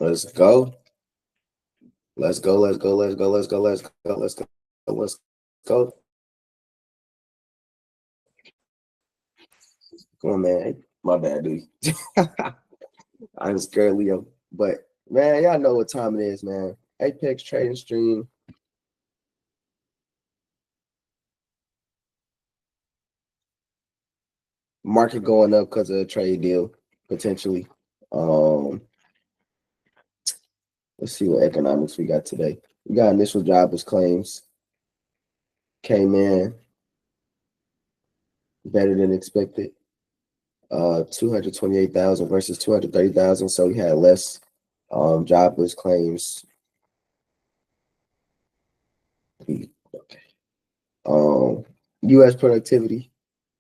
Let's go. Let's go. Let's go. Let's go. Let's go. Let's go. Let's go. Let's go. Come on, man. My bad, dude. I'm scared, Leo. But man, y'all know what time it is, man. APX trading stream. Market going up because of a trade deal, potentially. Let's see what economics we got today. We got initial jobless claims. Came in better than expected. 228,000 versus 230,000. So we had less jobless claims. Okay. U.S. productivity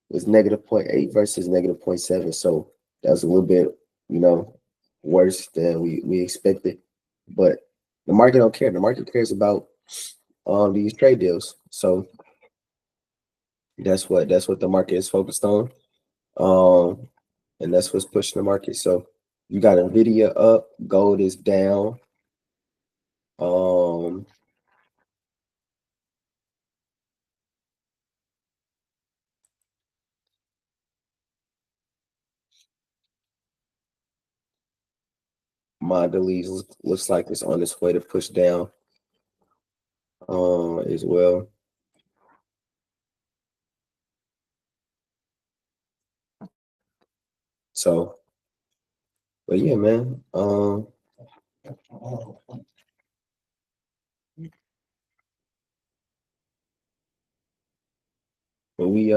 was negative 0.8 versus negative 0.7. So that was a little bit, worse than we expected. But the market don't care. The market cares about these trade deals. So that's what the market is focused on. And that's what's pushing the market. So you got Nvidia up, gold is down. Mondelez looks like it's on its way to push down as well. So, but yeah, man. But we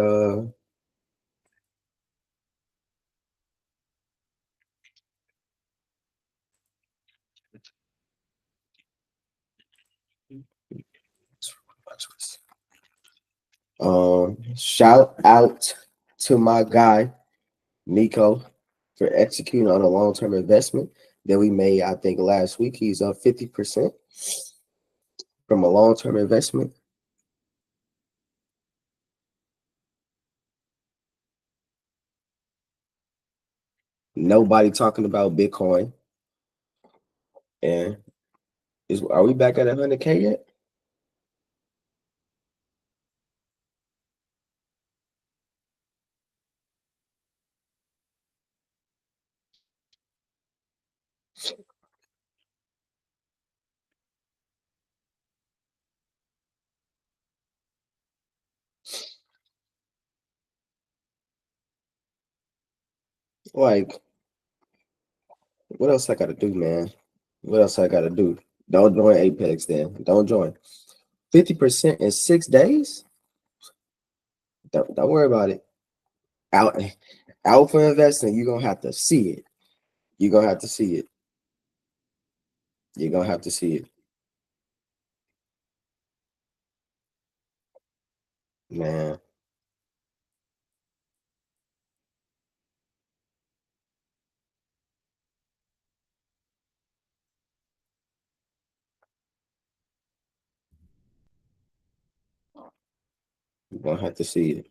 shout out to my guy Nico for executing on a long-term investment that we made, I think, last week. He's up 50% from a long-term investment. Nobody talking about Bitcoin. And are we back at 100K yet? Like, what else I gotta do, man? What else I gotta do? Don't join Apex then. Don't join. 50% in 6 days? Don't worry about it. Out for investing, you're gonna have to see it. You're gonna have to see it. You're gonna have to see it. Man. You're gonna have to see it.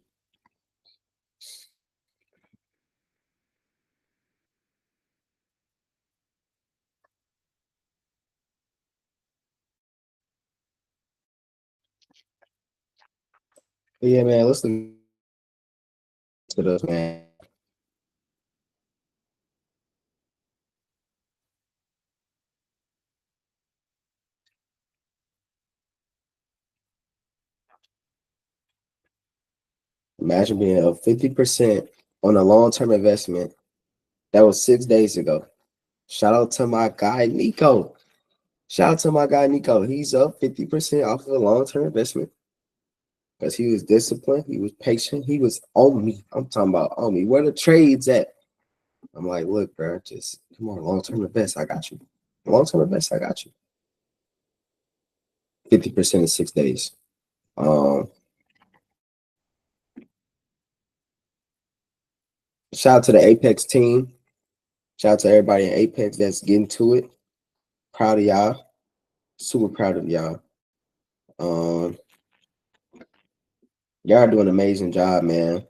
But yeah, man, listen to this, man. Imagine being up 50% on a long-term investment. That was 6 days ago. Shout out to my guy Nico. Shout out to my guy Nico. He's up 50% off of a long-term investment because he was disciplined. He was patient. He was on me. I'm talking about on me. Where the trades at? I'm like, look, bro, just come on, long-term invest. I got you. Long-term invest. I got you. 50% in 6 days. Shout out to the Apex team. Shout out to everybody in Apex that's getting to it. Proud of y'all. Super proud of y'all. Y'all are doing an amazing job, man.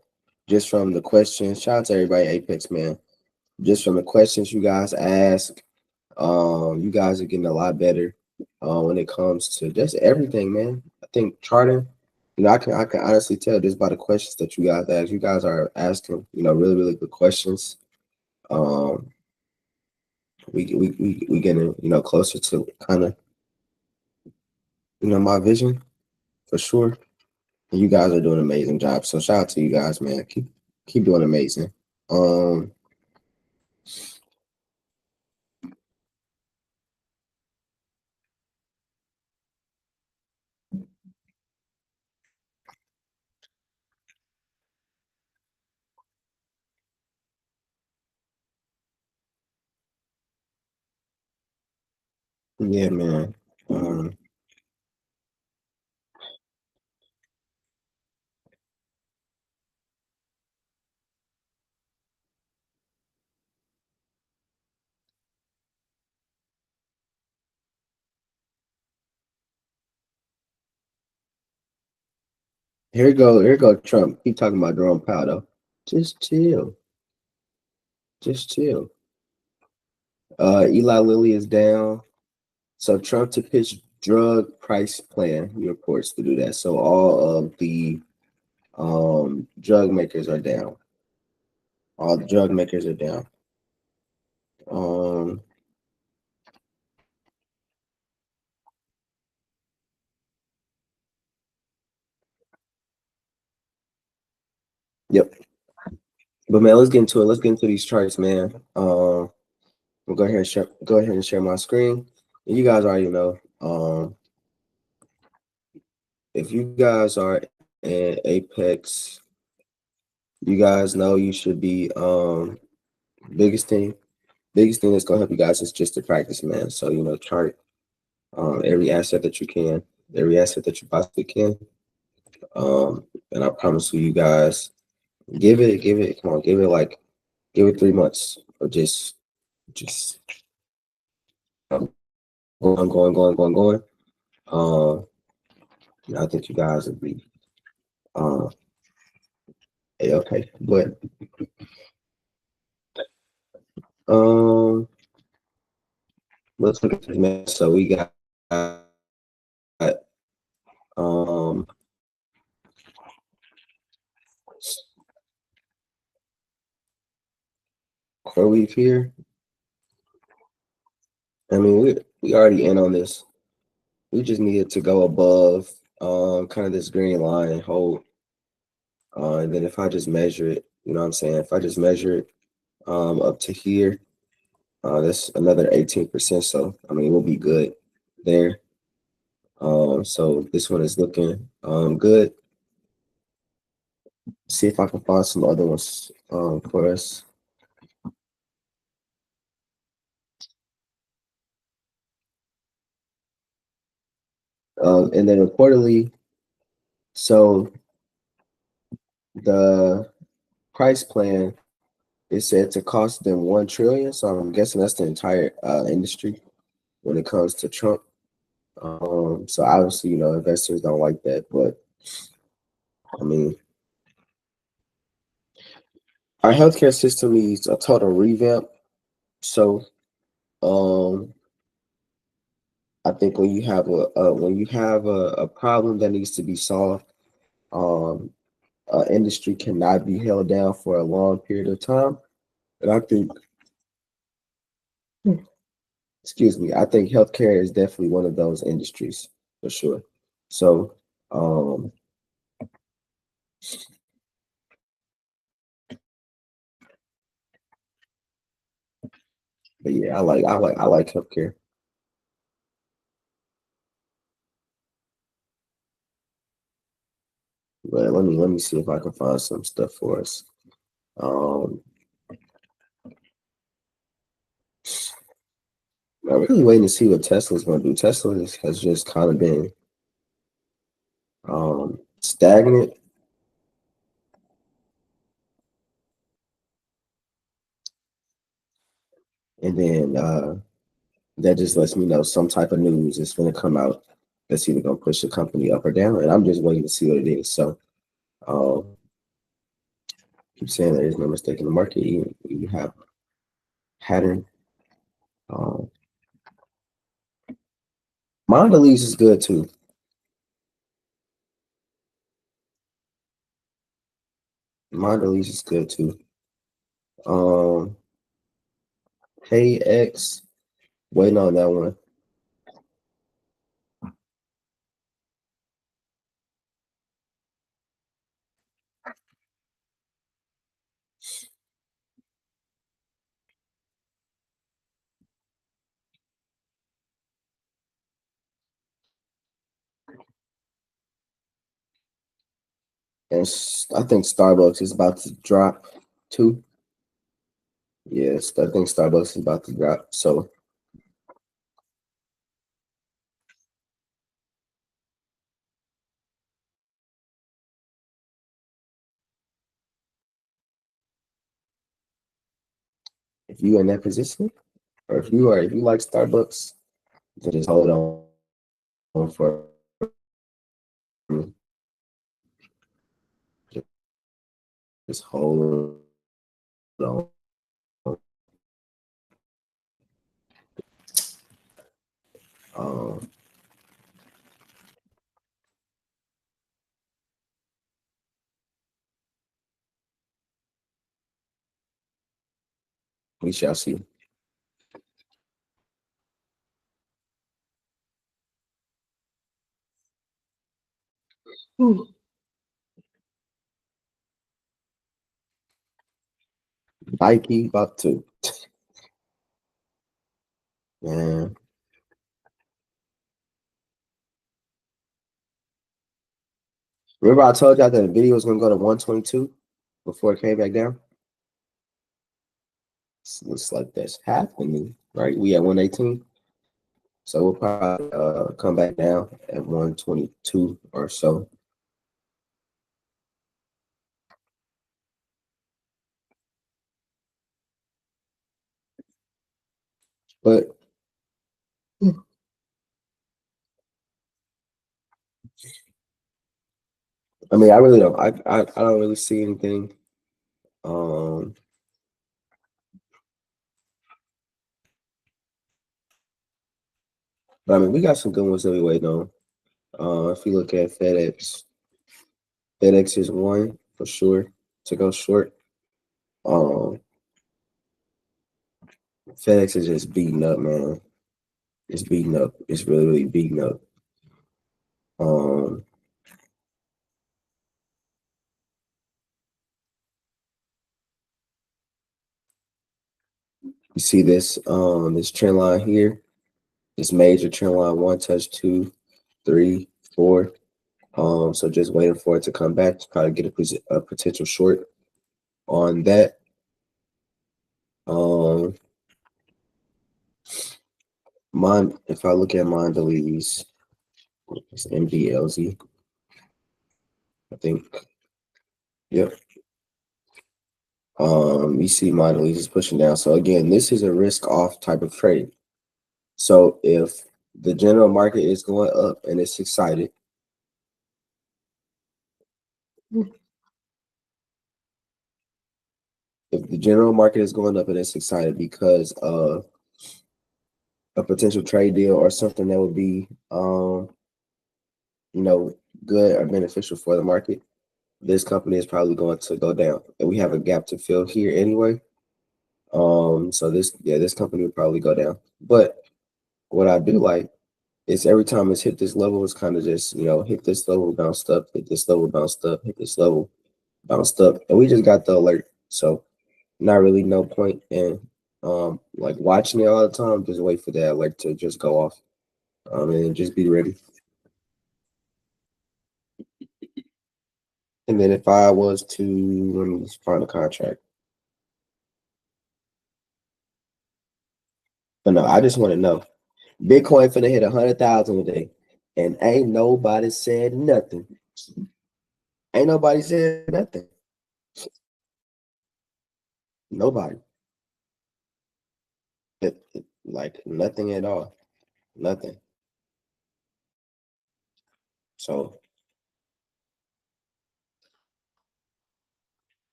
Just from the questions, shout out to everybody at Apex, man. Just from the questions you guys ask, You guys are getting a lot better when it comes to just everything, man. I think charting, I can honestly tell just by the questions that you guys ask. You guys are asking, really, really good questions. Um, we getting, closer to kind of, my vision for sure. And you guys are doing an amazing job. So shout out to you guys, man. Keep doing amazing. Um, yeah, man. Um, here go Trump. Keep talking about Jerome Powell though. Just chill. Just chill. Eli Lilly is down. So Trump to pitch drug price plan. He reports to do that. So all of the drug makers are down. All the drug makers are down. Um, yep. But man, let's get into it. Let's get into these charts, man. We'll go ahead and share my screen. And you guys already know. If you guys are in Apex, you guys know you should be biggest thing. Biggest thing that's gonna help you guys is just to practice, man. So chart every asset that you can, every asset that you possibly can. And I promise you guys, come on, give it 3 months or just going. Um, I think you guys would be um okay. But um, let's look at this, man. So we got um core weave here. I mean, we already in on this. We just needed to go above kind of this green line and hold. And then if I just measure it, you know what I'm saying? If I just measure it up to here, that's another 18%. So I mean, we'll be good there. So this one is looking good. See if I can find some other ones for us. And then reportedly, so the price plan is said to cost them 1 trillion. So I'm guessing that's the entire industry when it comes to Trump. So obviously, investors don't like that, but I mean, our healthcare system needs a total revamp. So, um, I think when you have a problem that needs to be solved, um, industry cannot be held down for a long period of time. And I think, excuse me, I think healthcare is definitely one of those industries for sure. So, um, but yeah, I like healthcare. But let me see if I can find some stuff for us. Um, I'm really waiting to see what Tesla's going to do. Has just kind of been stagnant, and then that just lets me know some type of news is going to come out that's either going to push the company up or down, and I'm just waiting to see what it is. So, keep saying there is no mistake in the market. You have pattern. Mondelez is good too. Mondelez is good too. Um, Hey X, waiting on that one. And I think Starbucks is about to drop too. Yes, I think Starbucks is about to drop. So if you in that position, or if you like Starbucks, then just hold on for just hold on. Um, we shall see. Nike about to, man. Remember I told y'all that the video was gonna go to 122 before it came back down? Looks like that's happening, right? We at 118. So we'll probably come back down at 122 or so. But I mean, I really don't. I don't really see anything. Um, but I mean, we got some good ones that we waiting on. If you look at FedEx, FedEx is one for sure to go short. Um, FedEx is just beating up, man. It's beating up. It's really, really beating up. Um, you see this trend line here, this major trend line, one touch, two, three, four. So just waiting for it to come back to probably get a potential short on that. Um, mine, if I look at Mondelez, it's MDLZ, I think. Yep. You see Mondelez is pushing down. So again, this is a risk off type of trade. So if the general market is going up and it's excited, if the general market is going up and it's excited because of a potential trade deal or something that would be you know, good or beneficial for the market, this company is probably going to go down. And we have a gap to fill here anyway. So this company would probably go down. But what I do like is every time it's hit this level, it's kind of just, hit this level, bounced up, hit this level, bounced up, hit this level, bounced up. And we just got the alert. So not really no point in like watching it all the time. Just wait for that alert to just go off. And just be ready. And then if I was to let me just find a contract. But no, I just want to know. Bitcoin finna hit 100,000 a day. And ain't nobody said nothing. Ain't nobody said nothing. Nobody. Like nothing at all. Nothing. So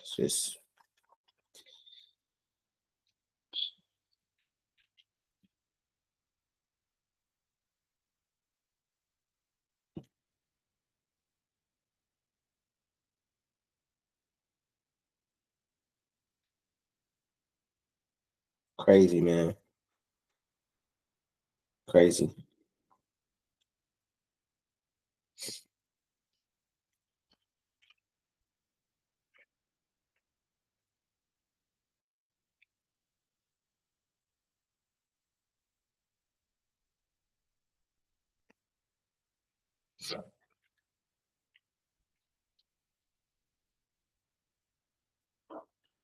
it's just Crazy, man. Crazy.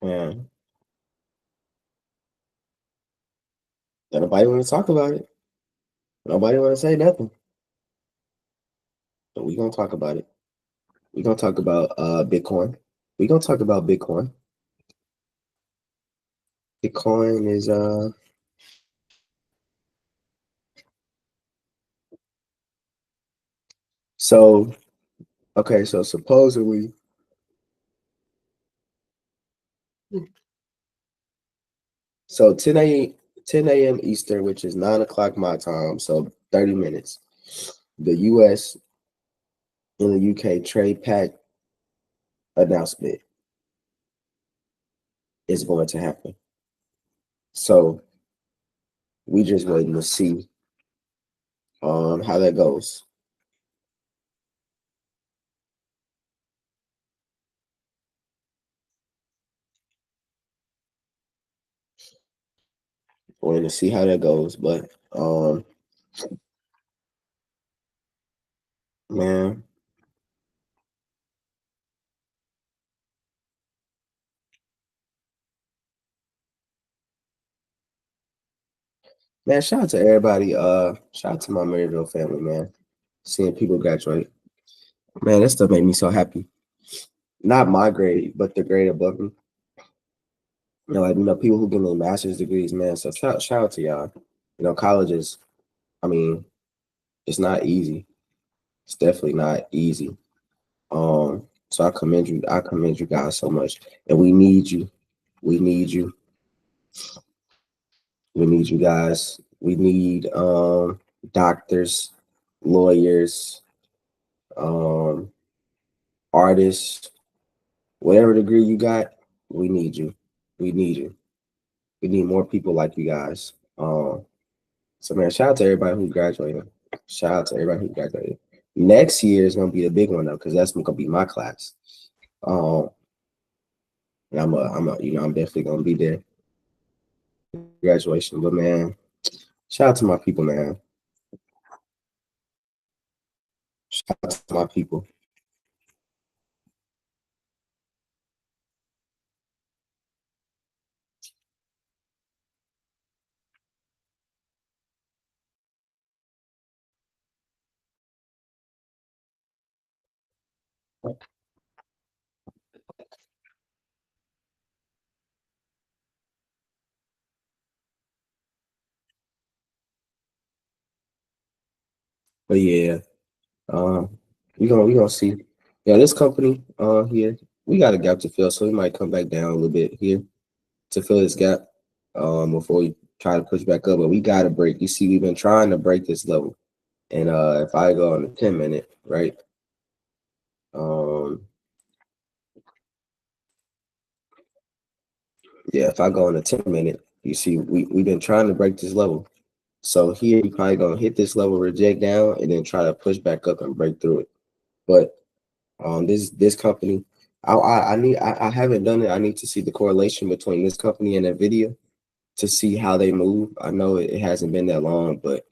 Man, nobody want to talk about it. Nobody want to say nothing. But we gonna talk about it. We gonna talk about Bitcoin. We gonna talk about Bitcoin. Bitcoin is so okay, so supposedly so 10 a.m. Eastern, which is 9 o'clock my time, so 30 minutes. The US and the UK trade pact announcement is going to happen. So we just waiting to see how that goes. Waiting to see how that goes. But man, man, shout out to everybody. Shout out to my Maryville family, man. Seeing people graduate. Man, that stuff made me so happy. Not my grade, but the grade above me. People who get their master's degrees, man. So shout out to y'all. Colleges, I mean, it's not easy. It's definitely not easy. So I commend you guys so much. And we need you. We need you. We need you guys. We need doctors, lawyers, um, artists, whatever degree you got, we need you. We need you. We need more people like you guys. So man, shout out to everybody who graduated. Shout out to everybody who graduated. Next year is gonna be the big one though, because that's gonna be my class. Um, and I'm definitely gonna be there. Graduation, but man, shout out to my people, man. Shout out to my people. But yeah, um, we gonna see. Yeah, this company here, we got a gap to fill, so we might come back down a little bit here to fill this gap before we try to push back up. But we gotta break. You see, we've been trying to break this level. And if I go on a 10-minute, right? Um, yeah, if I go on a 10-minute, you see, we've been trying to break this level. So here you probably gonna hit this level, reject down, and then try to push back up and break through it. But this company, I haven't done it. I need to see the correlation between this company and that video to see how they move. I know it hasn't been that long, but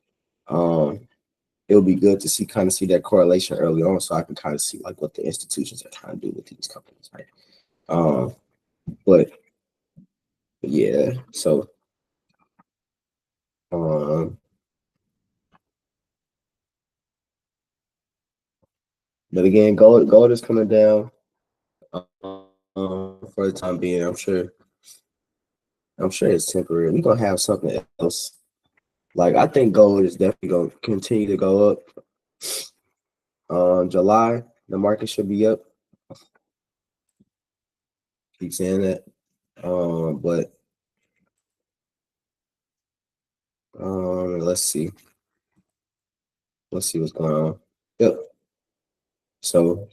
um it'll be good to see that correlation early on, so I can kind of see like what the institutions are trying to do with these companies, right? Um, but yeah, so um, but again, gold is coming down for the time being. I'm sure it's temporary. We're gonna have something else. Like I think gold is definitely gonna continue to go up. July, the market should be up. Keep saying that. But let's see. Let's see what's going on. Yep. So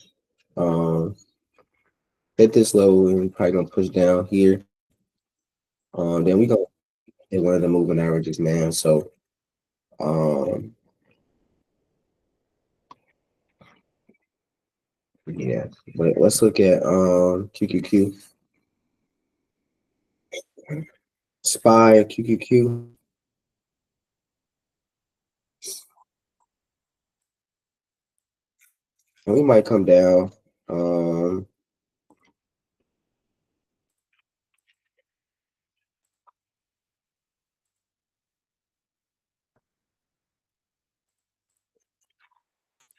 hit this level and we probably gonna push down here. Then we go hit one of the moving averages, man. So yeah, but let's look at QQQ. SPY QQQ. And we might come down.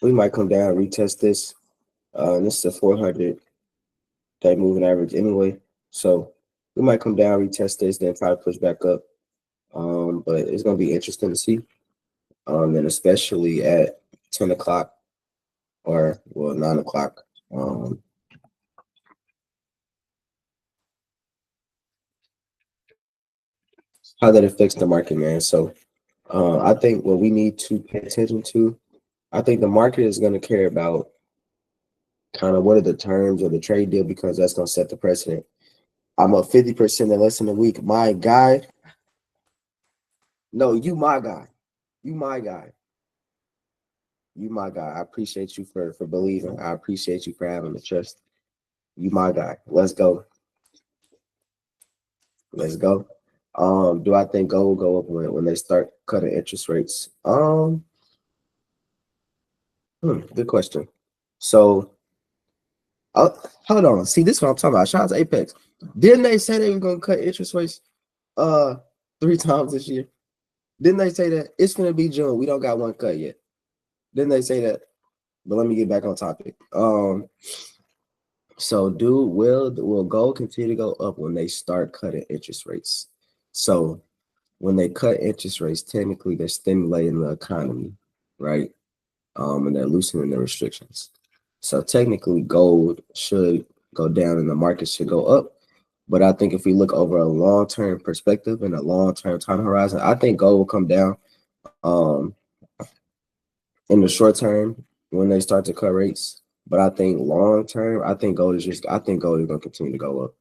We might come down, retest this. This is a 400-day moving average anyway. So we might come down, retest this, then try to push back up. But it's gonna be interesting to see. And especially at 10 o'clock or 9 o'clock. How that affects the market, man. So I think what we need to pay attention to, I think the market is going to care about kind of what are the terms of the trade deal, because that's going to set the precedent. I'm up 50% in less than a week. My guy. No, you my guy. You my guy. You my guy. I appreciate you for believing. I appreciate you for having the trust. You my guy. Let's go. Let's go. Do I think gold will go up when they start cutting interest rates? Good question. So, hold on. See, this is what I'm talking about. Shout out to APX. Didn't they say they were gonna cut interest rates 3 times this year? Didn't they say that it's gonna be June? We don't got one cut yet. Didn't they say that? But let me get back on topic. So will gold continue to go up when they start cutting interest rates? So when they cut interest rates, technically they're stimulating the economy, right? And they're loosening the restrictions. So technically gold should go down and the market should go up. But I think if we look over a long-term perspective and a long-term time horizon, I think gold will come down. In the short term when they start to cut rates, but I think long term, I think gold is going to continue to go up.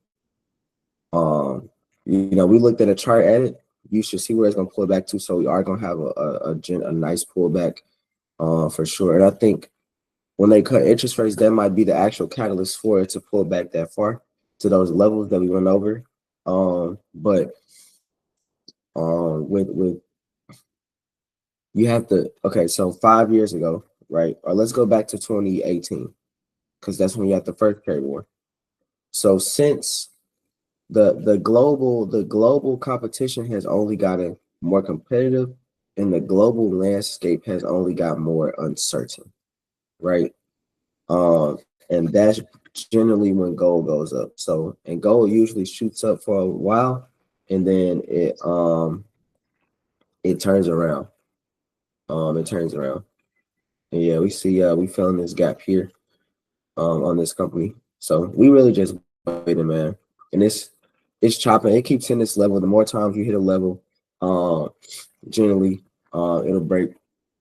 We looked at a chart at it. You should see where it's going to pull back to. So we are going to have a nice pullback, for sure. And I think when they cut interest rates, that might be the actual catalyst for it to pull back that far to those levels that we went over. But with you have to, okay, so 5 years ago, right? Or let's go back to 2018, because that's when you had the first trade war. So since the global competition has only gotten more competitive, and the global landscape has only got more uncertain, right? And that's generally when gold goes up. So, and gold usually shoots up for a while, and then it turns around. It turns around. And yeah, we see we filling this gap here on this company. So we really just waiting, man. And it's chopping. It keeps hitting this level. The more times you hit a level, generally it'll break.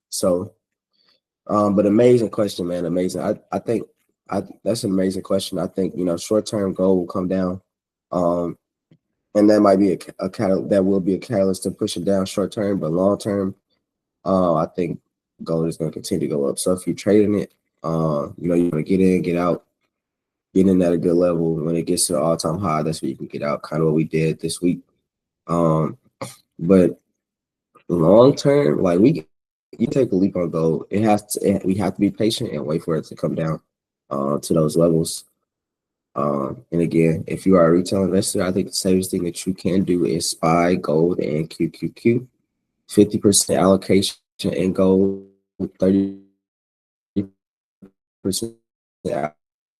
So but amazing question, man. Amazing. I think that's an amazing question. I think, short term goal will come down. And that might be a catalyst, that will be a catalyst to push it down short term, but long term, I think gold is going to continue to go up. So if you're trading it, you want to get in, get out, get in at a good level. When it gets to the all-time high, that's where you can get out. Kind of what we did this week. But long term, like you take a leap on gold. We have to be patient and wait for it to come down to those levels. And again, if you are a retail investor, I think the safest thing that you can do is SPY, gold, and QQQ. 50% allocation in gold, 30%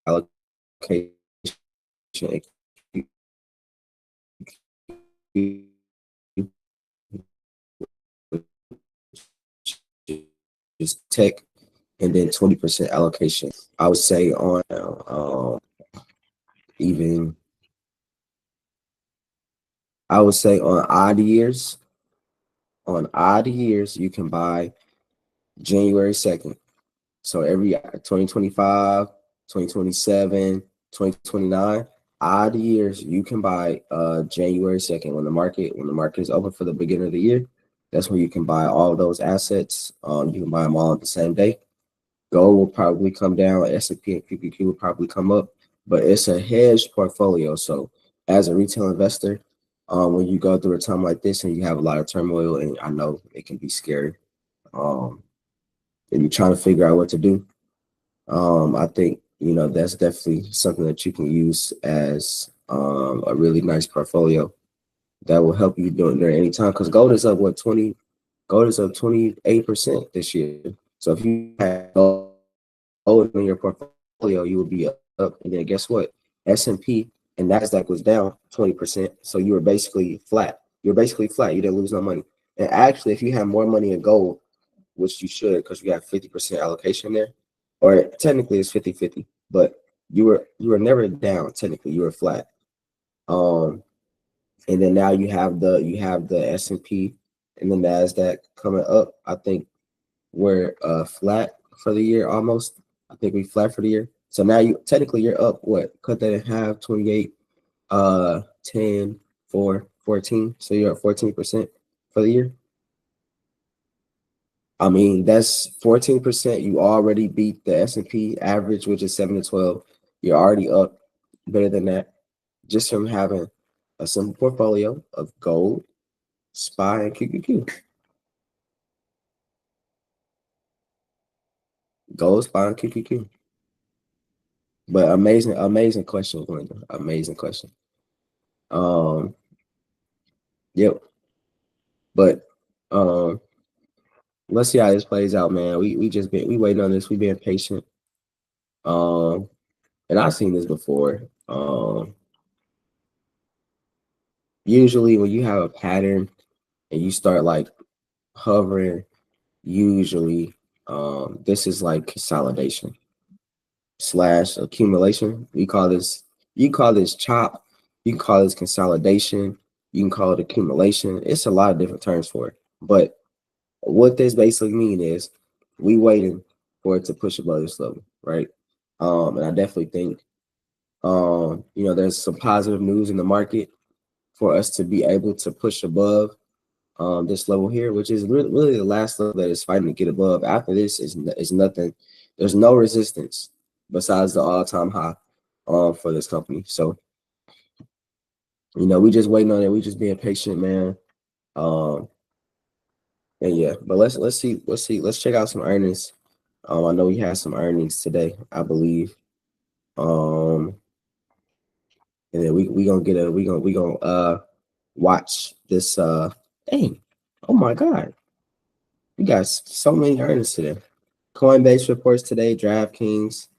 allocation in QQQ, is tech, and then 20% allocation. I would say on odd years. On odd years, you can buy January 2nd. So every 2025, 2027, 2029, odd years, you can buy January 2nd when the market is open for the beginning of the year. That's when you can buy all of those assets. You can buy them all on the same day. Gold will probably come down. S&P and QQQ will probably come up, but it's a hedged portfolio. So as a retail investor, when you go through a time like this and you have a lot of turmoil, and I know it can be scary, and you're trying to figure out what to do. I think that's definitely something that you can use as a really nice portfolio that will help you during any time. Because gold is up what 20, gold is up 28% this year. So if you have gold in your portfolio, you will be up. And then guess what? S&P and Nasdaq was down 20%. So you were basically flat. You're basically flat. You didn't lose no money. And actually, if you have more money in gold, which you should because you have 50% allocation there, or technically it's 50-50, but you were never down technically, you were flat. And then now you have the S&P and the Nasdaq coming up. I think we're flat for the year almost. I think we flat for the year. So now you technically you're up what? Cut that in half, 28, 10, 4, 14. So you're at 14% for the year. I mean, that's 14%. You already beat the S&P average, which is 7 to 12. You're already up better than that just from having a simple portfolio of gold, SPY, and QQQ. Gold, SPY, and QQQ. But amazing question, Glenda. Amazing question. Um, yep. But let's see how this plays out, man. We waiting on this. We being patient. Um, and I've seen this before. Usually when you have a pattern and you start like hovering, usually this is like consolidation slash accumulation. You call this chop, you can call this consolidation, you can call it accumulation. It's a lot of different terms for it. But what this basically mean is we waiting for it to push above this level, right? And I definitely think there's some positive news in the market for us to be able to push above this level here, which is really the last level that is fighting to get above. After this is nothing. There's no resistance besides the all-time high for this company. So we just waiting on it. We just being patient, man. Um, and yeah, but let's check out some earnings. I know we had some earnings today, I believe. And then we gonna get a we gonna watch this. Dang, oh my God, we got so many earnings today. Coinbase reports today, DraftKings,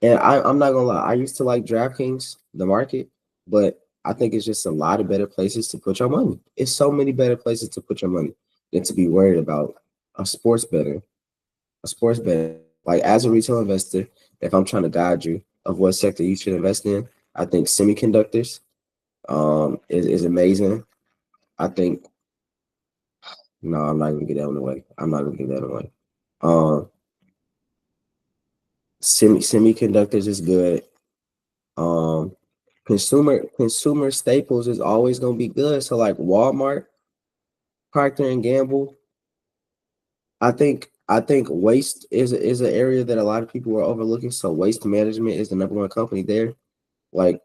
and I'm not gonna lie, I used to like DraftKings, the market, but I think it's just a lot of better places to put your money. It's so many better places to put your money than to be worried about a sports bettor. A sports bettor. Like as a retail investor, if I'm trying to guide you of what sector you should invest in, I think semiconductors is amazing. I think no, I'm not gonna get that on the way. I'm not gonna get that on the way. Um, semiconductors is good. Um, consumer staples is always gonna be good. So like Walmart, Procter and Gamble. I think waste is an area that a lot of people are overlooking. So waste management is the number one company there. Like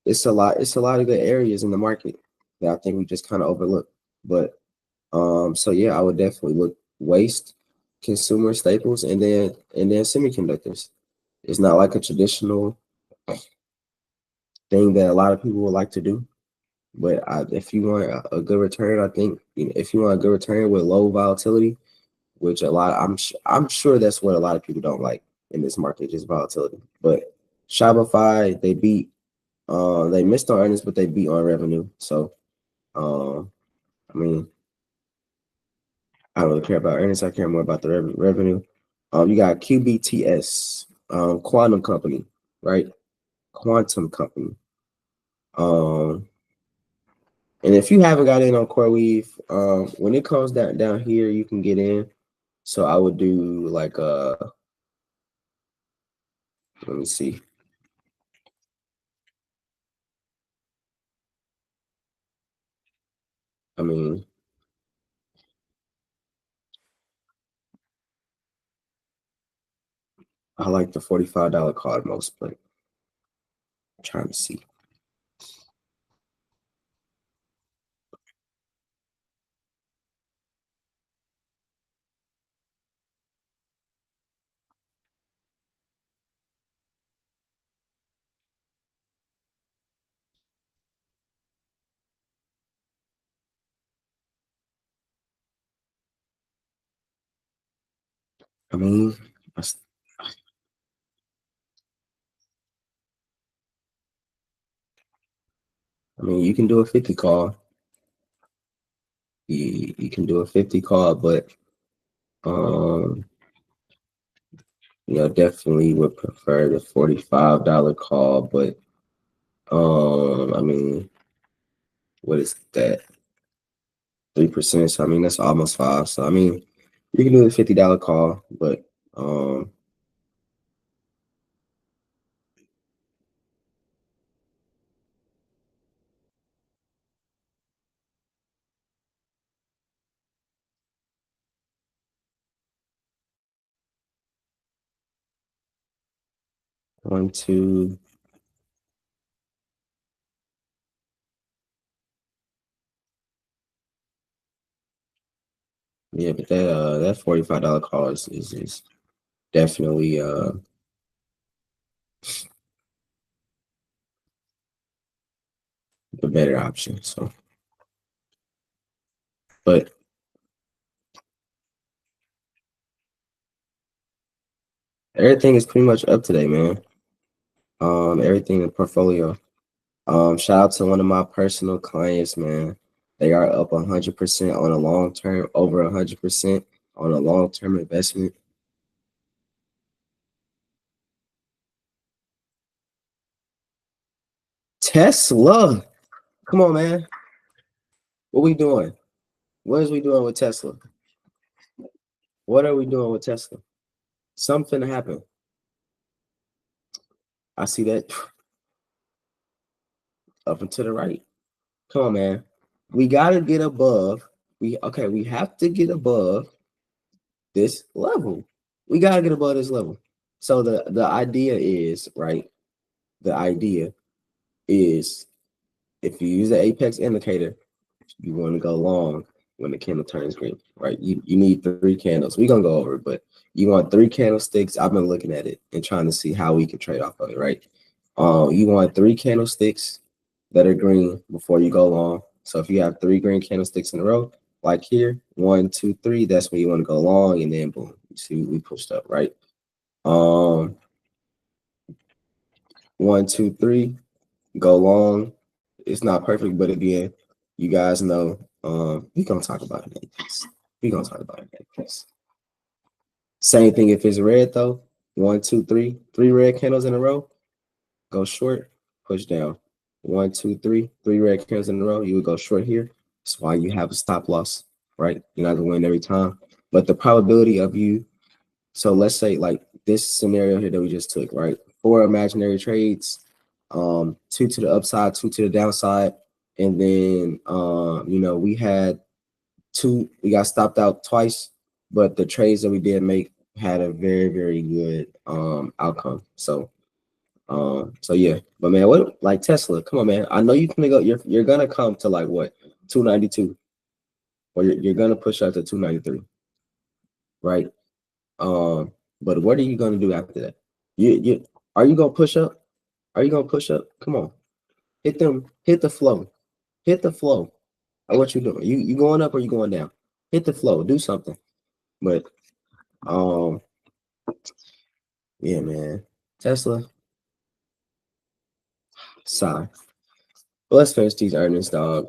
it's a lot of good areas in the market that I think we just kind of overlook. But so yeah, I would definitely look waste, consumer staples, and then semiconductors. It's not like a traditional thing that a lot of people would like to do. But if you want a good return, I think if you want a good return with low volatility, which I'm sure that's what a lot of people don't like in this market, just volatility. But Shopify, they missed on earnings, but they beat on revenue. So I mean, I don't really care about earnings. I care more about the revenue. You got QBTS, quantum company, right? Quantum company. And if you haven't got in on CoreWeave, when it comes down here, you can get in. So I would do like let me see. I mean, I like the $45 card most, but I'm trying to see. I mean, I, s- I mean, you can do a 50 call. You can do a 50 call, but um, definitely would prefer the $45 call. But I mean, what is that? 3%. So I mean, that's almost five. So I mean, you can do the $50 call, but um, 1, 2. Yeah, but that $45 call is definitely the better option. So, but everything is pretty much up today, man. Everything in the portfolio. Shout out to one of my personal clients, man. They are up 100% on a long term, over 100% on a long term investment. Tesla, come on, man. What we doing? What is we doing with Tesla? What are we doing with Tesla? Something happened. I see that up and to the right. Come on, man. We gotta get above. We have to get above this level. We gotta get above this level. So the idea is, right? The idea is if you use the apex indicator, you want to go long when the candle turns green, right? You need three candles. We're gonna go over it, but you want three candlesticks. I've been looking at it and trying to see how we can trade off of it, right? You want three candlesticks that are green before you go long. So if you have three green candlesticks in a row, like here, 1, 2, 3, that's when you want to go long, and then boom, you see we pushed up, right? Um, 1, 2, 3, go long. It's not perfect, but again, you guys know we're gonna talk about it like this. We're gonna talk about it like this. Same thing if it's red though. 1, 2, 3, three red candles in a row, go short, push down. 1, 2, 3, three red candles in a row, you would go short here. That's why you have a stop loss, right? You're not gonna win every time. But the probability of you, so let's say like this scenario here that we just took, right? Four imaginary trades, two to the upside, two to the downside, and then we had we got stopped out twice, but the trades that we did make had a very, very good outcome. So yeah, but man, what like Tesla? Come on, man. I know you can go. You're gonna come to like what 292, or you're gonna push out to 293, right? But what are you gonna do after that? You are you gonna push up? Are you gonna push up? Come on, hit the flow, hit the flow. What you doing? You going up or you going down? Hit the flow, do something. But um, yeah, man, Tesla, sorry. But let's finish these earnings, dog.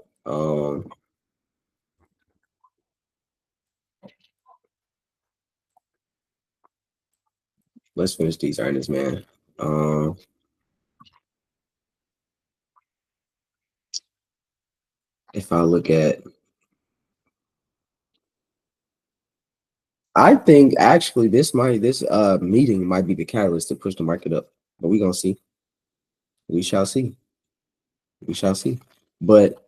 Let's finish these earnings, man. Um, if I look at, I think actually this meeting might be the catalyst to push the market up. But we gonna see. We shall see. We shall see. But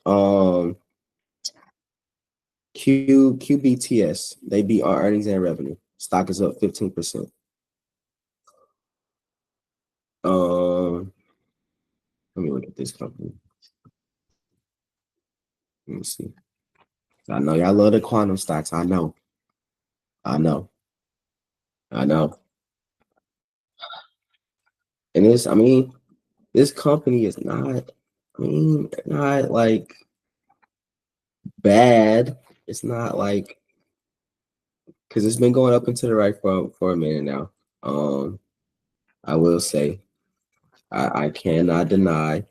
QBTS. They beat our earnings and revenue. Stock is up 15%. Let me look at this company. Let me see. I know y'all love the quantum stocks. I know. I know. I know. And this company is not, not like bad. It's not like, because it's been going up and to the right for a minute now. I will say, I cannot deny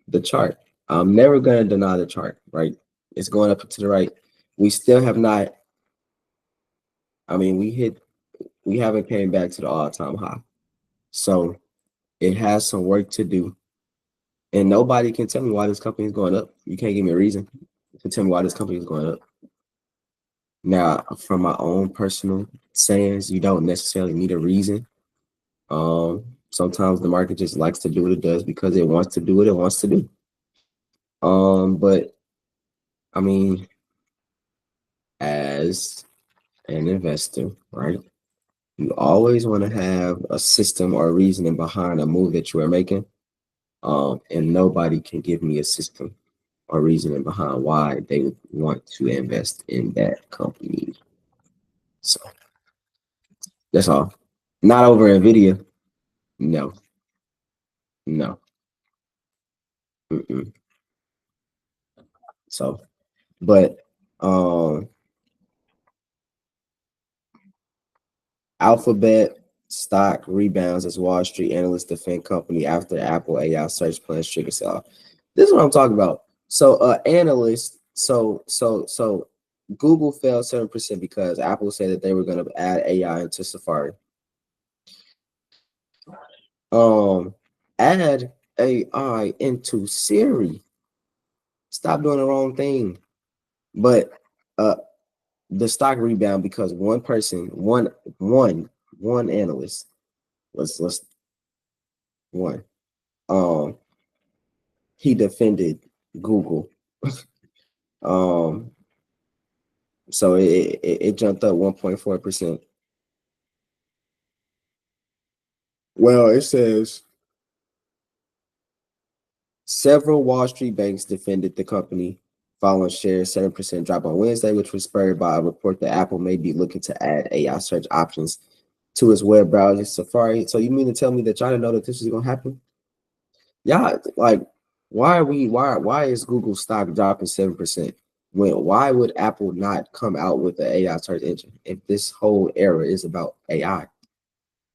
the chart. I'm never gonna deny the chart, right? It's going up and to the right. We still have not, we haven't came back to the all-time high. So it has some work to do. And nobody can tell me why this company is going up. You can't give me a reason to tell me why this company is going up. Now, from my own personal sayings, you don't necessarily need a reason. Sometimes the market just likes to do what it does because it wants to do what it wants to do. But I mean, as an investor, right? You always want to have a system or a reasoning behind a move that you are making. And nobody can give me a system or reasoning behind why they would want to invest in that company. So that's all. Not over Nvidia. No, no. Mm-mm. So, but Alphabet stock rebounds as Wall Street analysts defend company after Apple AI search plans trigger sell. This is what I'm talking about. So, analysts. So Google fell 7% because Apple said that they were going to add AI into Safari. Add AI into Siri. Stop doing the wrong thing. But the stock rebound because one person, one analyst, let's one, he defended Google. So it jumped up 1.4%. Well, it says several Wall Street banks defended the company following shares 7% drop on Wednesday, which was spurred by a report that Apple may be looking to add AI search options to its web browser Safari. So you mean to tell me that y'all didn't know that this was gonna happen? Yeah, like why is Google stock dropping 7%? Why would Apple not come out with the AI search engine if this whole era is about AI?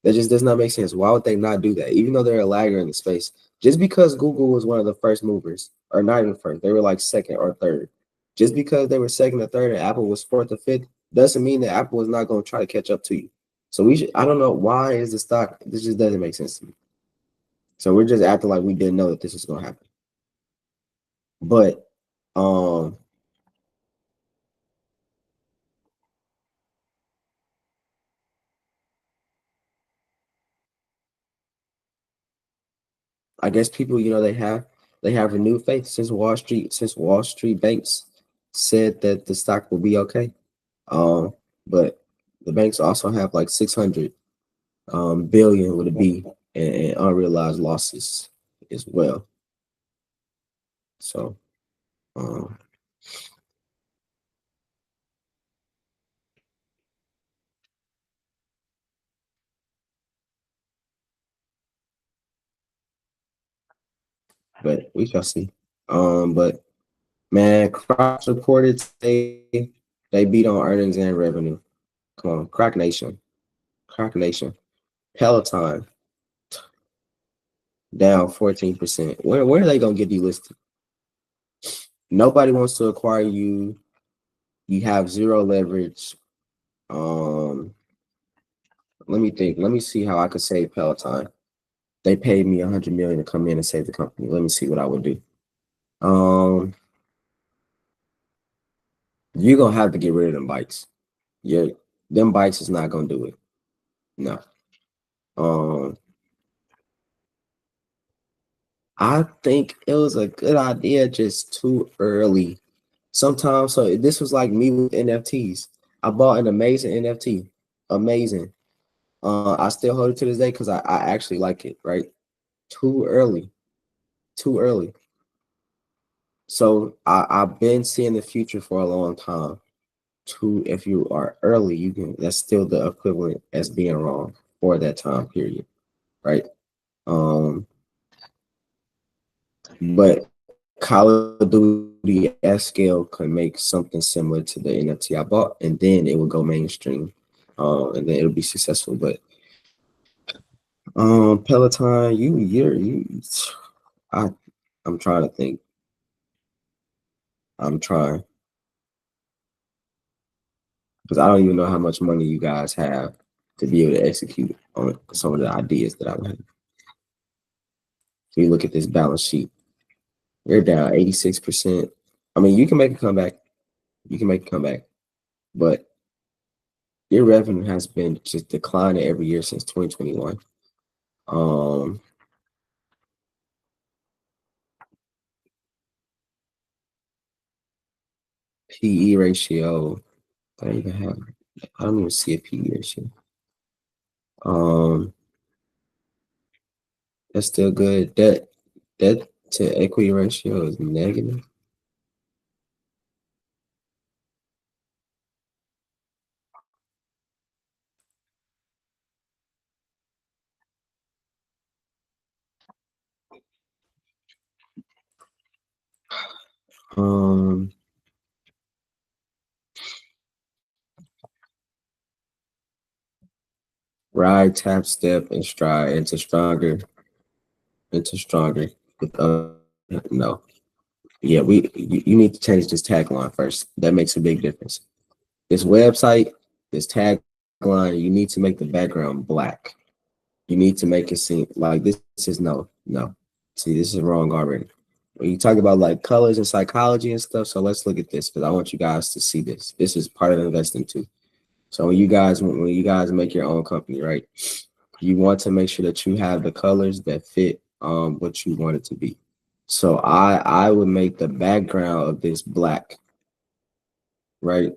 That just does not make sense. Why would they not do that? Even though they're a lagger in the space, just because Google was one of the first movers, or not even first, they were like second or third. Just because they were second or third and Apple was fourth or fifth, doesn't mean that Apple is not going to try to catch up to you. So I don't know why is the stock, this just doesn't make sense to me. So we're just acting like we didn't know that this was going to happen. But I guess people, they have renewed faith since Wall Street banks said that the stock will be okay. But the banks also have like 600 billion with a B and unrealized losses as well. So but we shall see. But man, Crocs reported today they beat on earnings and revenue. Come on, Croc Nation. Peloton down 14%. Where are they gonna get delisted? Nobody wants to acquire you. You have zero leverage. Let me think. Let me see how I could save Peloton. They paid me 100 million to come in and save the company. Let me see what I would do. You're gonna have to get rid of them bikes. Yeah, them bikes is not gonna do it. No. I think it was a good idea, just too early. Sometimes, so this was like me with NFTs. I bought an amazing NFT, amazing. I still hold it to this day because I actually like it. Right, too early, too early. So I've been seeing the future for a long time. Too, if you are early, you can. That's still the equivalent as being wrong for that time period, right? Um, but Call of Duty at scale can make something similar to the NFT I bought, and then it will go mainstream, and then it'll be successful. But Peloton, I, I'm trying to think. I'm trying because I don't even know how much money you guys have to be able to execute on some of the ideas that I have. So you look at this balance sheet, you're down 86%. I mean, you can make a comeback. You can make a comeback, but your revenue has been just declining every year since 2021. Um, PE ratio. I don't even have. I don't even see a PE ratio. Um, that's still good. Debt to equity ratio is negative. Um, ride, tap, step, and stride into stronger. With no, yeah, you need to change this tagline first. That makes a big difference. This website, this tagline, you need to make the background black. You need to make it seem like this is no. See, this is wrong already. When you talk about like colors and psychology and stuff, so let's look at this because I want you guys to see this. This is part of investing too. So when you guys make your own company, right? You want to make sure that you have the colors that fit what you want it to be. So I would make the background of this black, right?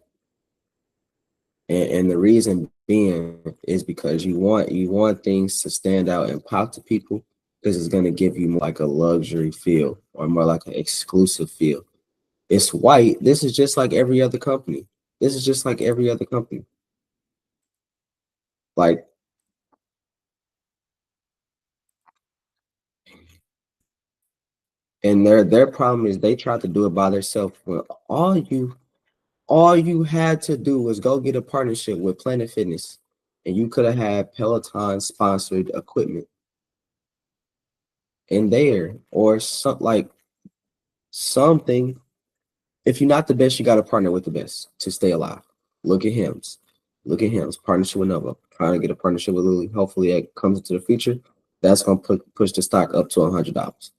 And the reason being is because you want things to stand out and pop to people because it's going to give you more like a luxury feel or more like an exclusive feel. It's white. This is just like every other company. This is just like every other company. Like, and their problem is they tried to do it by themselves when all you had to do was go get a partnership with Planet Fitness and you could have had Peloton sponsored equipment in there or something. If you're not the best, you got to partner with the best to stay alive. Look at Hims. Look at Hims. Partnership with Nova. Trying to get a partnership with Lily. Hopefully, it comes into the future. That's going to push the stock up to $100.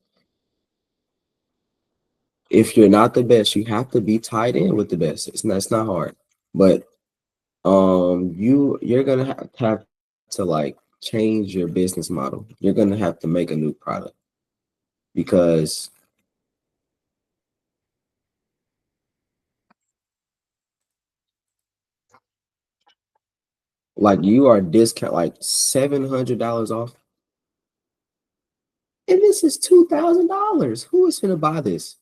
If you're not the best, you have to be tied in with the best. It's not hard, but you're gonna have to like change your business model. You're gonna have to make a new product because like you are discount like $700 off. And this is $2,000. Who is gonna buy this?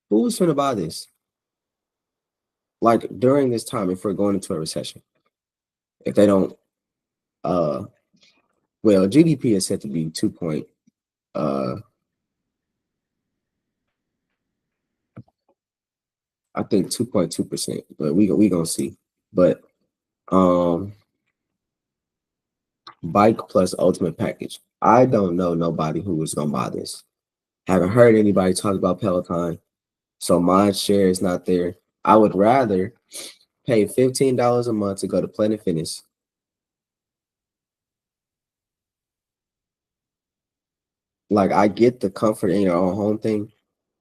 Who is gonna buy this? Like during this time, if we're going into a recession, if they don't, uh, well, GDP is set to be uh, I think 2.2%, but we gonna see. But um, bike plus ultimate package. I don't know nobody who is gonna buy this. Haven't heard anybody talk about Peloton, so my share is not there. I would rather pay $15 a month to go to Planet Fitness. Like I get the comfort in your own home thing,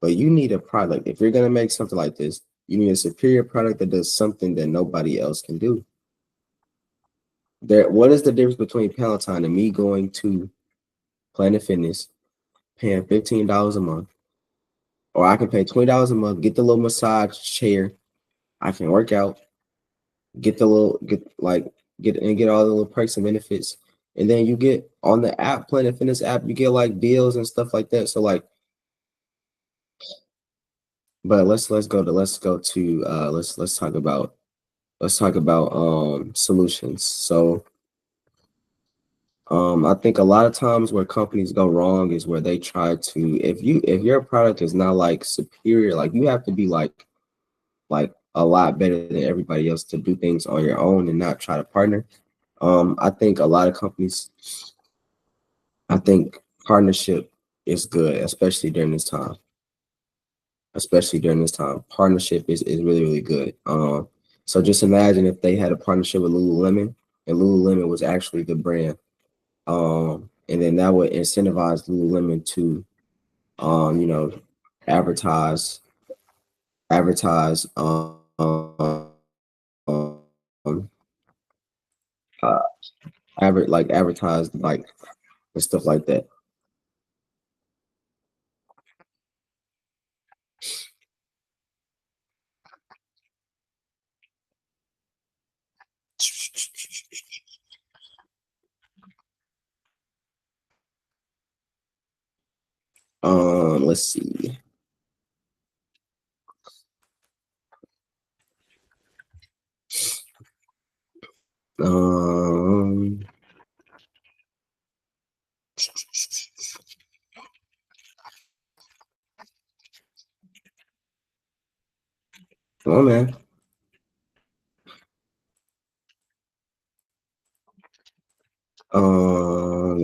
but you need a product. If you're gonna make something like this, you need a superior product that does something that nobody else can do. What is the difference between Peloton and me going to Planet Fitness, paying $15 a month, Or I can pay $20 a month, get the little massage chair. I can work out, get the little get all the little perks and benefits. And then you get on the app, Planet Fitness app, you get like deals and stuff like that. So like, but let's talk about solutions. So I think a lot of times where companies go wrong is where they try to, if your product is not like superior, like you have to be like a lot better than everybody else to do things on your own and not try to partner. I think a lot of companies, I think partnership is good, especially during this time. Especially during this time, partnership is really, really good. So just imagine if they had a partnership with Lululemon and Lululemon was actually the brand. And then that would incentivize Lululemon to you know, advertise, advertise, um, uh, advertise like and stuff like that. Let's see. Um, Come on, man.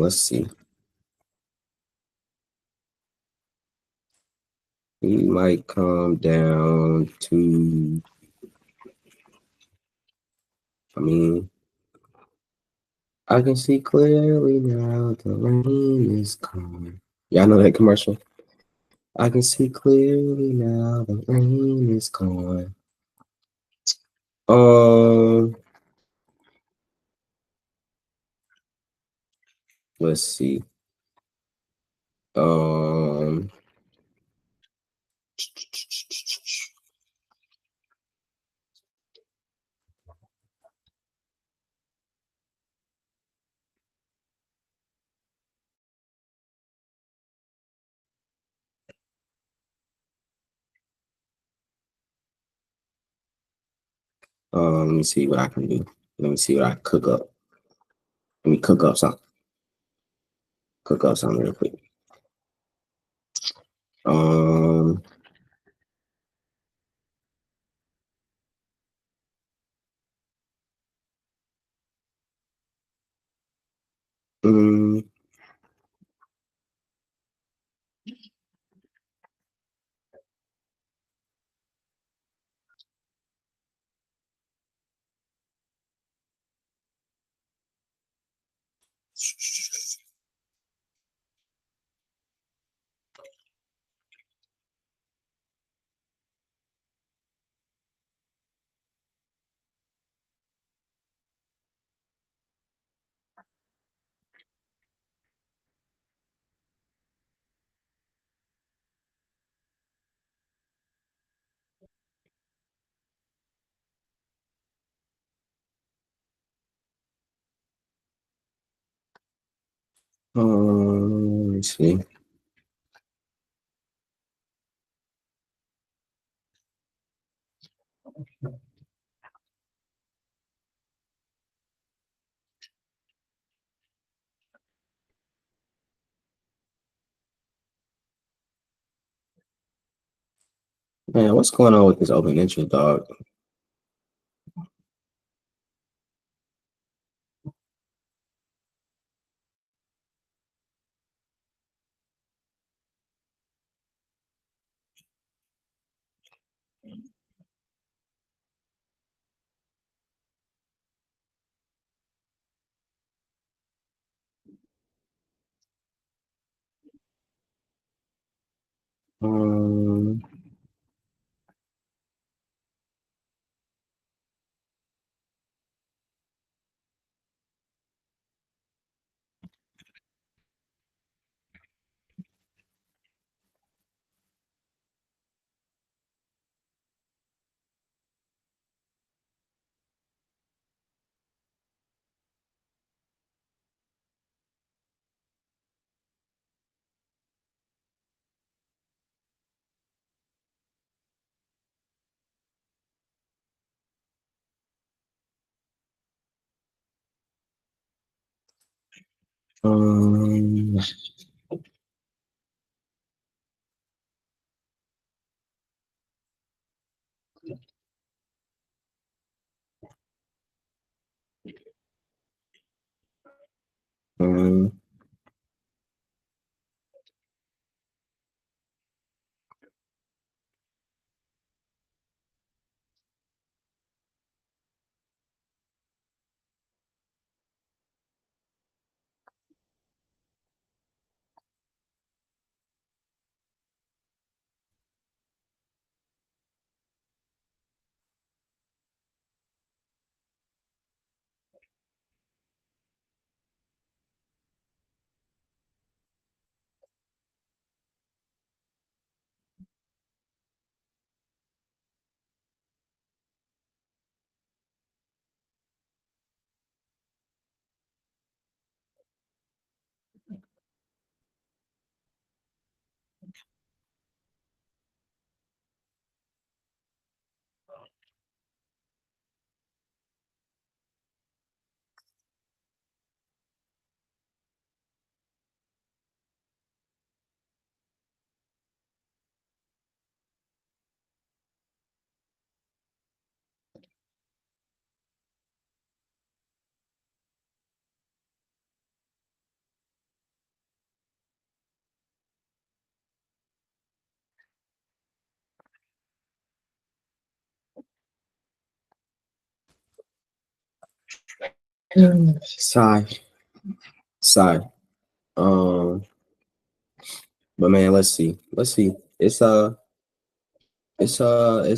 Let's see. We might come down to. I mean, I can see clearly now the rain is coming. Y'all know that commercial? I can see clearly now the rain is gone. Um, let's see. Um, let me see what I can do. Let me see what I cook up. Let me cook up something. Cook up something real quick. Um, mm, let me see. Man, what's going on with this open interest, dog? Um, Um, um, sigh, sigh. Um, but man, let's see. Let's see. It's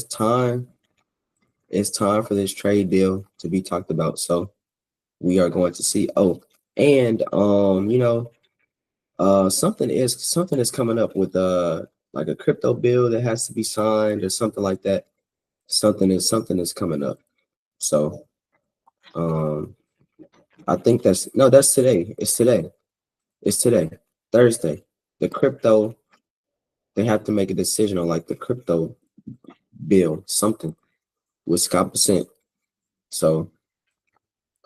time. It's time for this trade deal to be talked about. So we are going to see. Oh, and something is coming up with like a crypto bill that has to be signed or something like that. Something is coming up. So um I think that's today. It's today. It's today. Thursday. The crypto, they have to make a decision on like the crypto bill, something with Scott%. So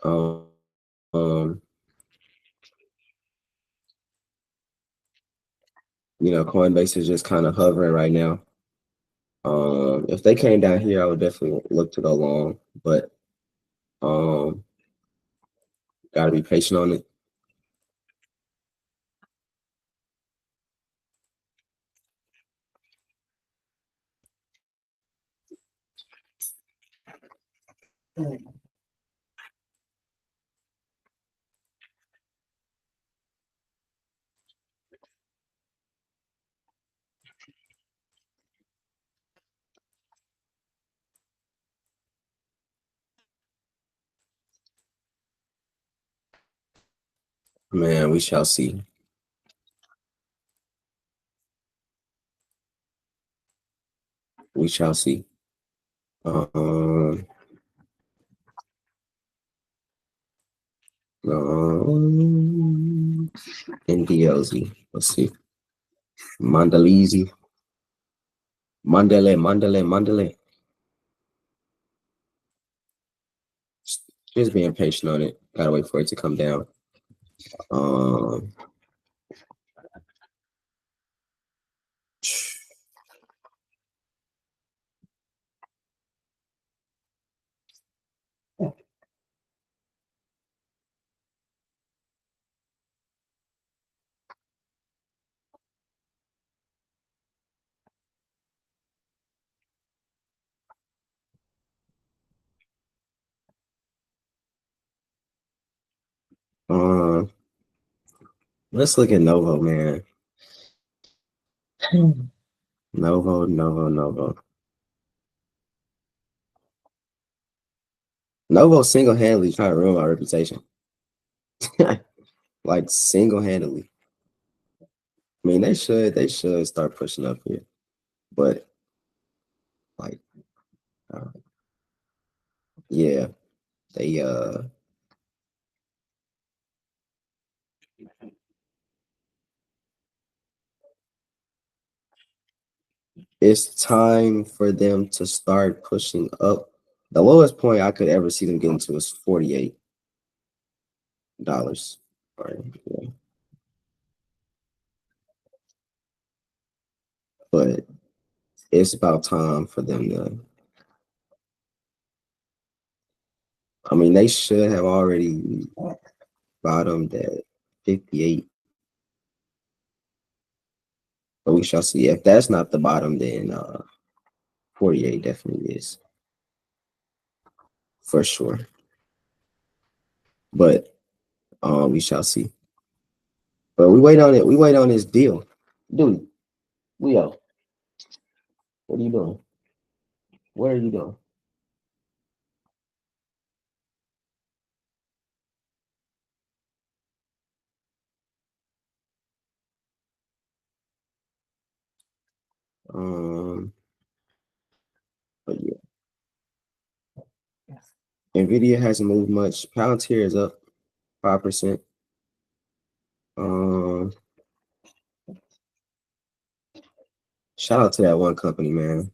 um um Coinbase is just kind of hovering right now. If they came down here, I would definitely look to go long, but um, gotta be patient on it. Man, we shall see. We shall see. Um, NDLZ. Let's see. Mandalese. Mandale. Just being patient on it. Gotta wait for it to come down. Um, um, let's look at Novo, man. Novo. Novo single-handedly trying to ruin my reputation. Like single-handedly. I mean, they should start pushing up here, but like, uh, yeah, they it's time for them to start pushing up. The lowest point I could ever see them getting to is $48. All right, yeah. but it's about time for them to. I mean, they should have already bottomed at 58, but we shall see. If that's not the bottom, then 48 definitely is for sure. But we shall see. But we wait on it. We wait on this deal, dude. Leo, what are you doing? What are you doing? Um, but yeah, Nvidia hasn't moved much. Palantir is up 5%. Um, Shout out to that one company, man.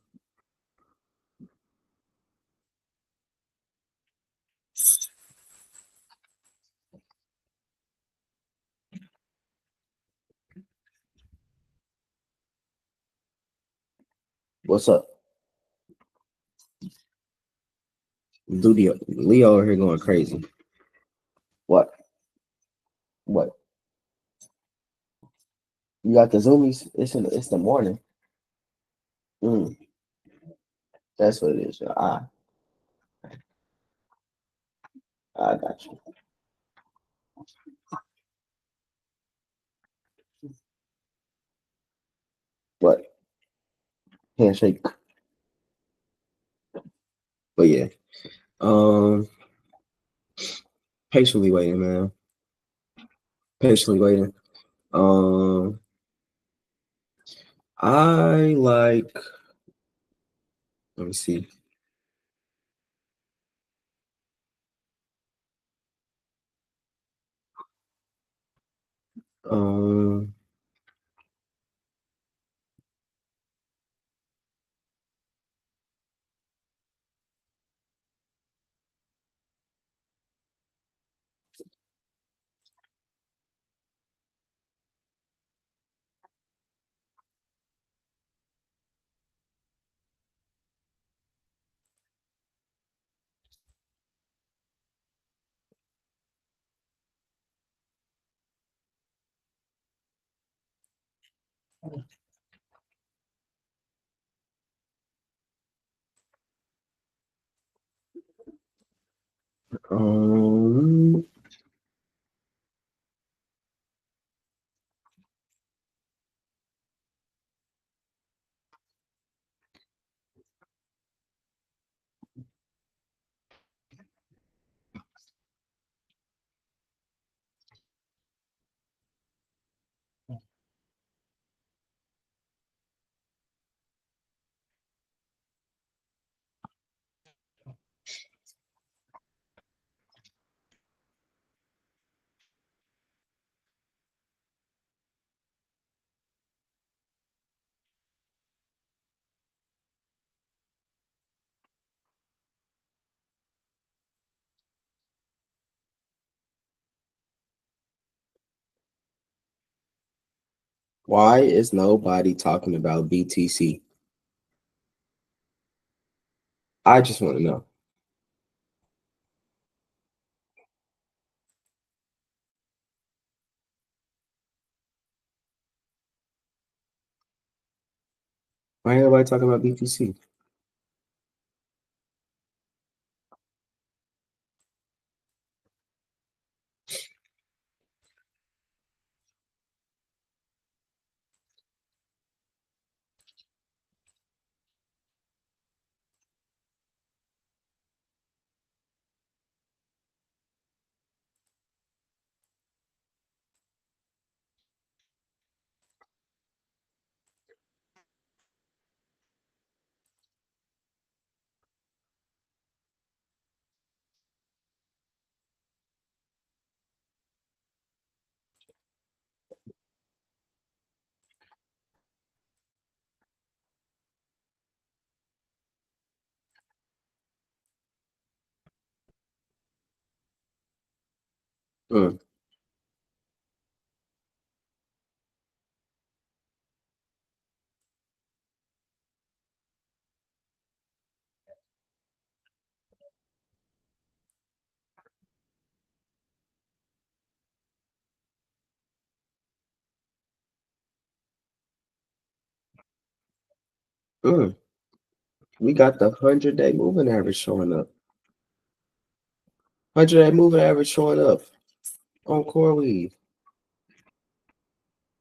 What's up, dude? Leo over here going crazy. What? What? You got the zoomies? It's the morning. Mm, that's what it is. I got you. What? Handshake. But yeah. Um, Patiently waiting, man. Patiently waiting. Um, I like. Let me see. Um, um, why is nobody talking about BTC? I just want to know. Why ain't nobody talking about BTC? Mm. Mm, we got the 100-day moving average showing up. 100-day moving average showing up on CoreWeave.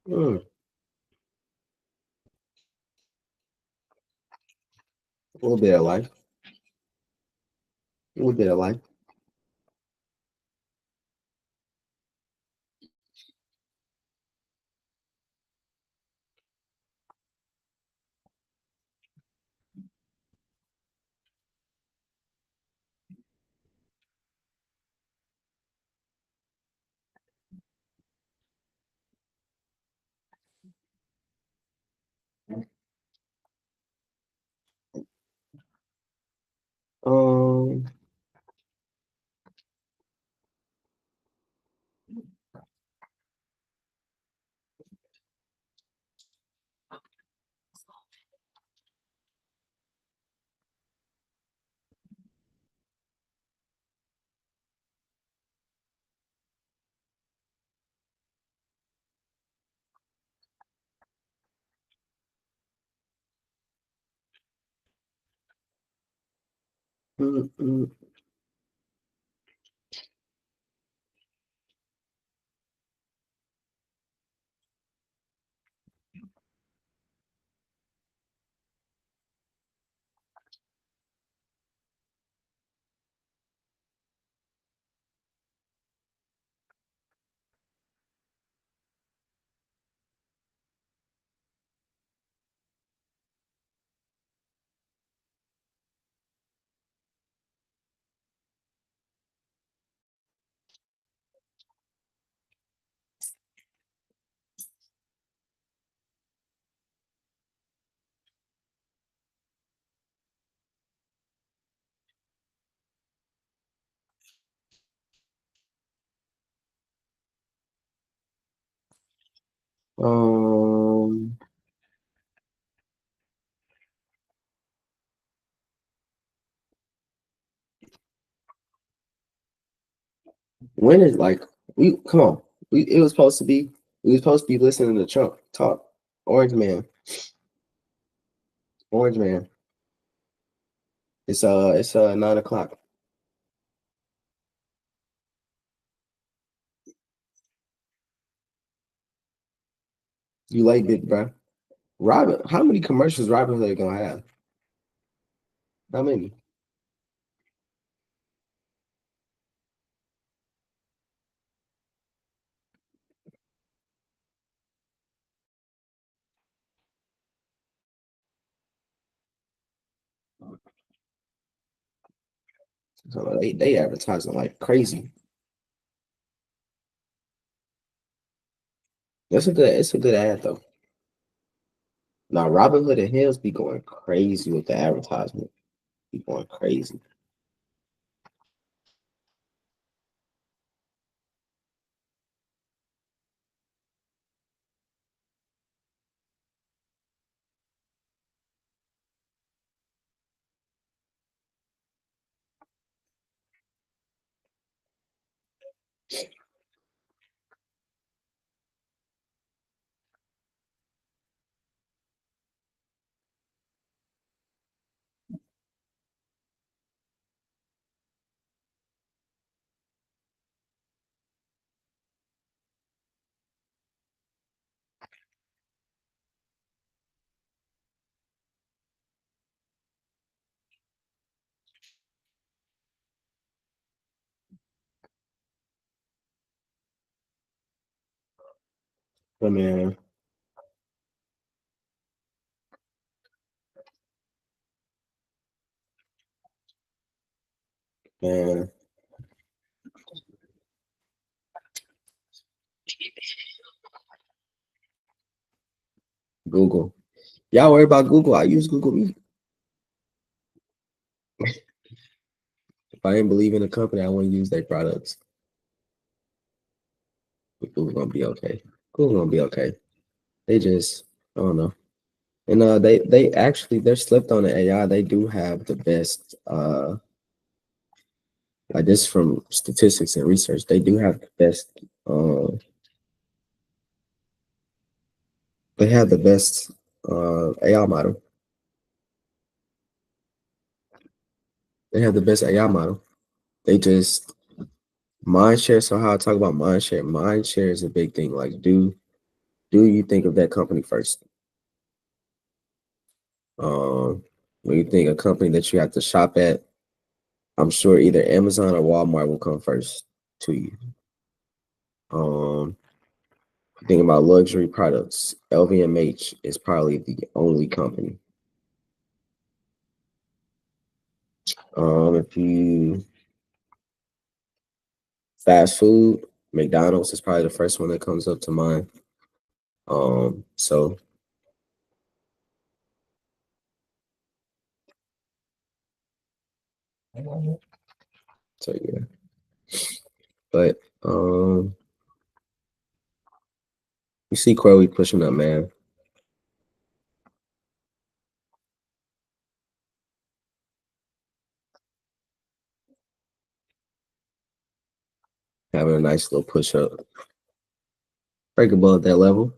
Mm, a little bit of life. A little bit of life. Um, mm, mm. Um, when is like we come on? We was supposed to be listening to Trump talk. Orange man, orange man. It's 9 o'clock. You late, big bro. Robin, how many commercials Robin Hood gonna have? How many? So they advertising like crazy. It's a good ad though. Now Robin Hood and Hills be going crazy with the advertisement. Be going crazy. But man, Google. Y'all worry about Google. I use Google Meet. If I didn't believe in a company, I wouldn't use their products. But Google gonna be okay. Google gonna be okay. They just I don't know. And they actually they're slipped on the AI. They do have the best like this from statistics and research. They do have the best they have the best AI model. They have the best AI model. They just mind share. So how I talk about mind share. Mind share is a big thing. Like, do you think of that company first? When you think a company that you have to shop at, I'm sure either Amazon or Walmart will come first to you. Um, think about luxury products. LVMH is probably the only company. If you fast food, McDonald's is probably the first one that comes up to mind. So so yeah, but you see Chloe pushing up, man, having a nice little push up, break above that level.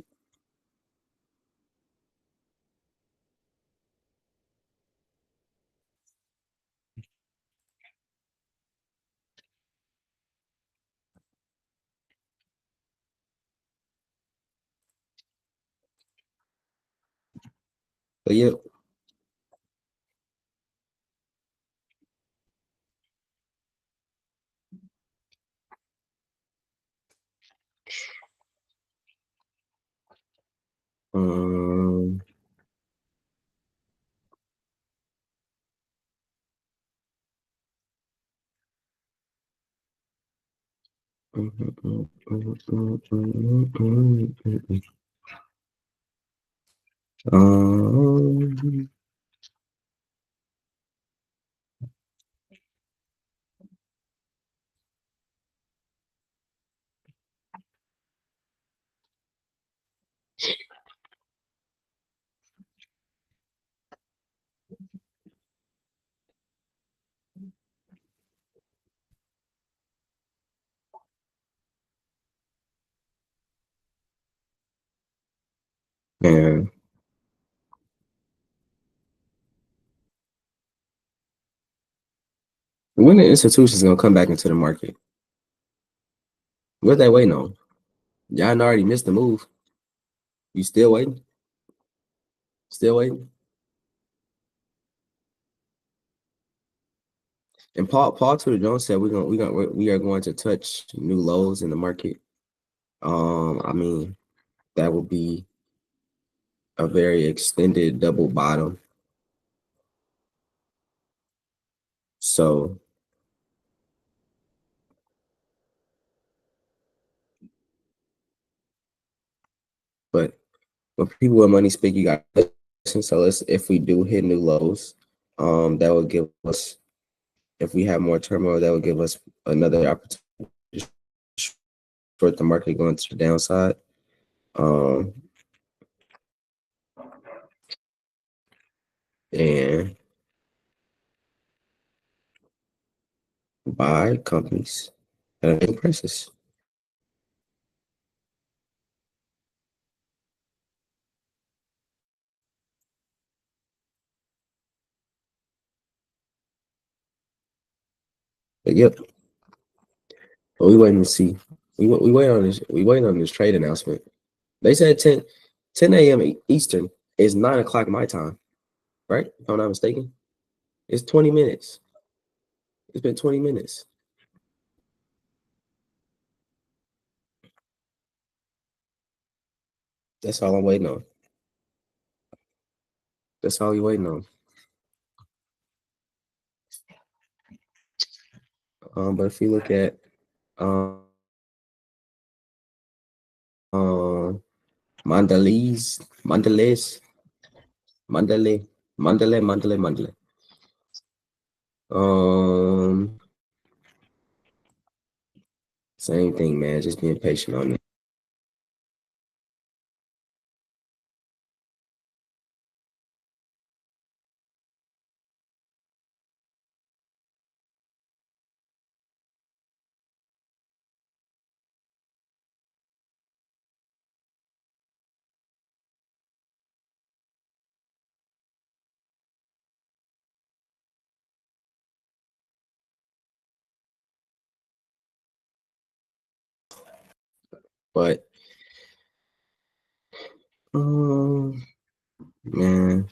But yeah, um, um, man, when the institution's gonna come back into the market, what they waiting on? Y'all already missed the move. You still waiting? Still waiting? And Paul Tudor Jones said we are going to touch new lows in the market. I mean, that would be a very extended double bottom. So, but when people with money speak, you got to listen. So let's if we do hit new lows, that will give us if we have more turmoil, that will give us another opportunity to short the market going to the downside. Um, and buy companies at a good prices. But yep, but we waiting to see. We wait on this. We waiting on this trade announcement. They said 10 a.m. Eastern is 9 o'clock my time, right? If I'm not mistaken. It's 20 minutes. It's been 20 minutes. That's all I'm waiting on. That's all you waiting on. But if you look at um, um Mandalays, Mandalay, Mandalay. Um, Same thing, man. Just being patient on it. But man,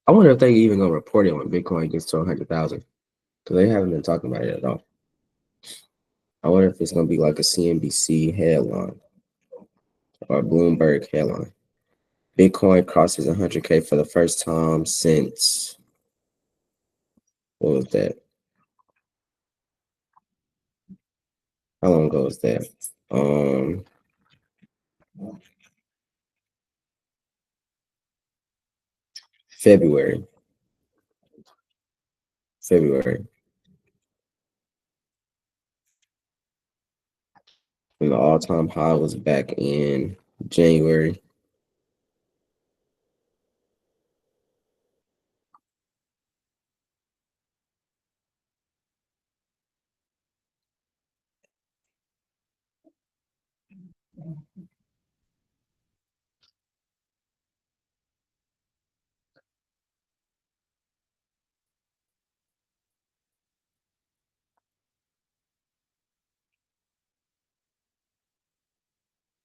I wonder if they even gonna report it when Bitcoin gets to 100,000 because they haven't been talking about it at all. I wonder if it's gonna be like a CNBC headline or Bloomberg headline. Bitcoin crosses 100K for the first time since what was that? How long ago was that? Um, February. February. And the all-time high was back in January.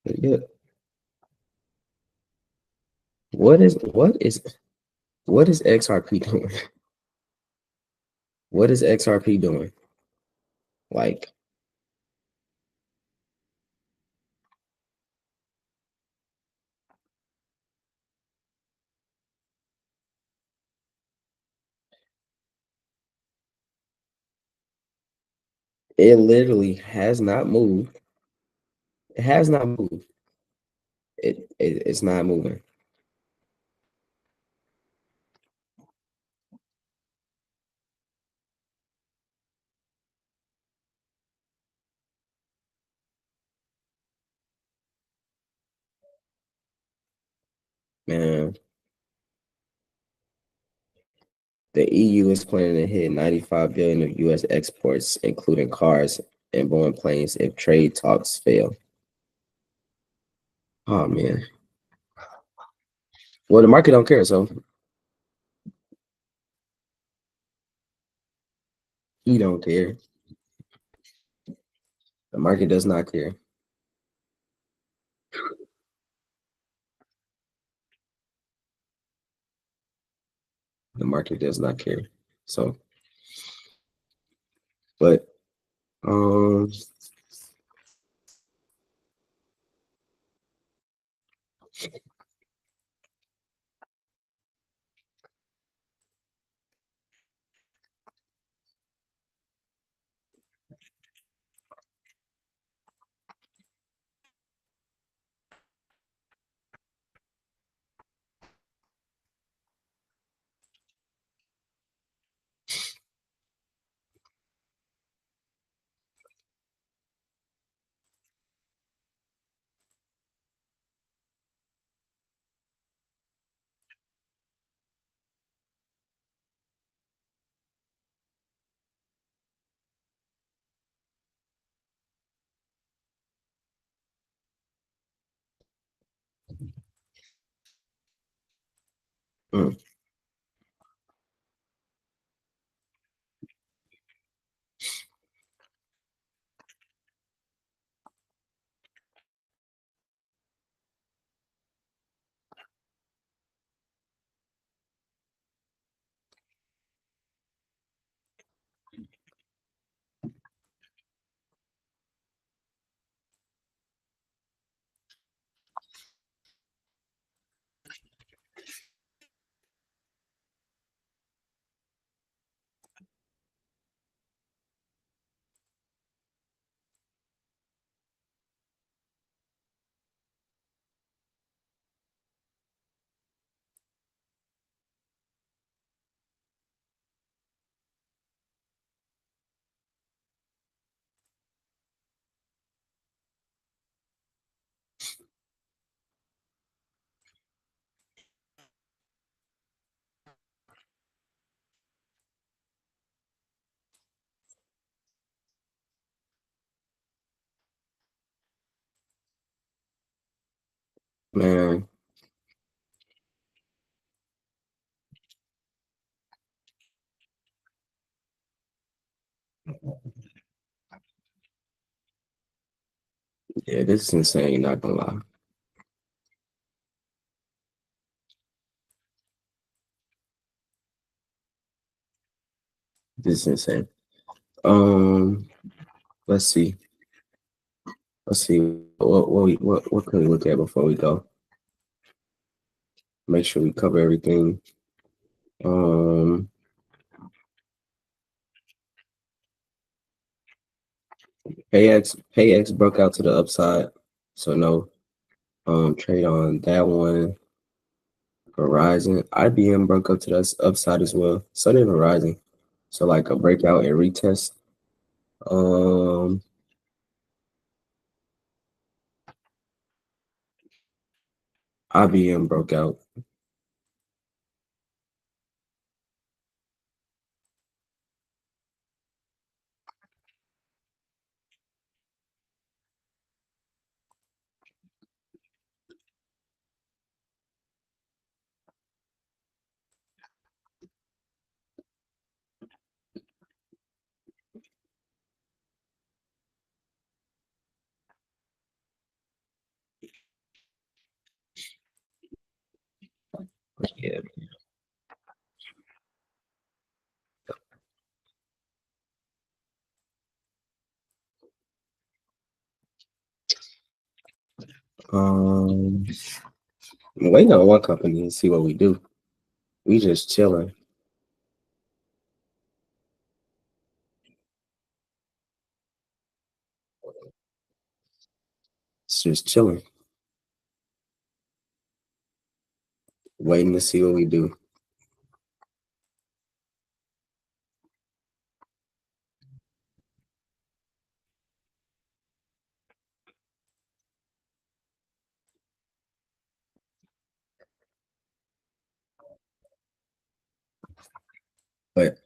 But yeah. What is XRP doing? What is XRP doing? Like it literally has not moved. It has not moved. It's not moving. Man, the EU is planning to hit 95 billion of US exports, including cars and Boeing planes, if trade talks fail. Oh man. Well, the market don't care, so he don't care. The market does not care. The market does not care. So, but um, Man, yeah, this is insane, not gonna lie. This is insane. Um, let's see. Let's see. What can we look at before we go? Make sure we cover everything. Um, PayX broke out to the upside, so no trade on that one. Verizon, IBM broke up to the upside as well. So did Verizon. So like a breakout and retest. Um, IBM broke out, yeah. Um, I'm waiting on one company and see what we do. We just chilling. It's just chilling, waiting to see what we do. But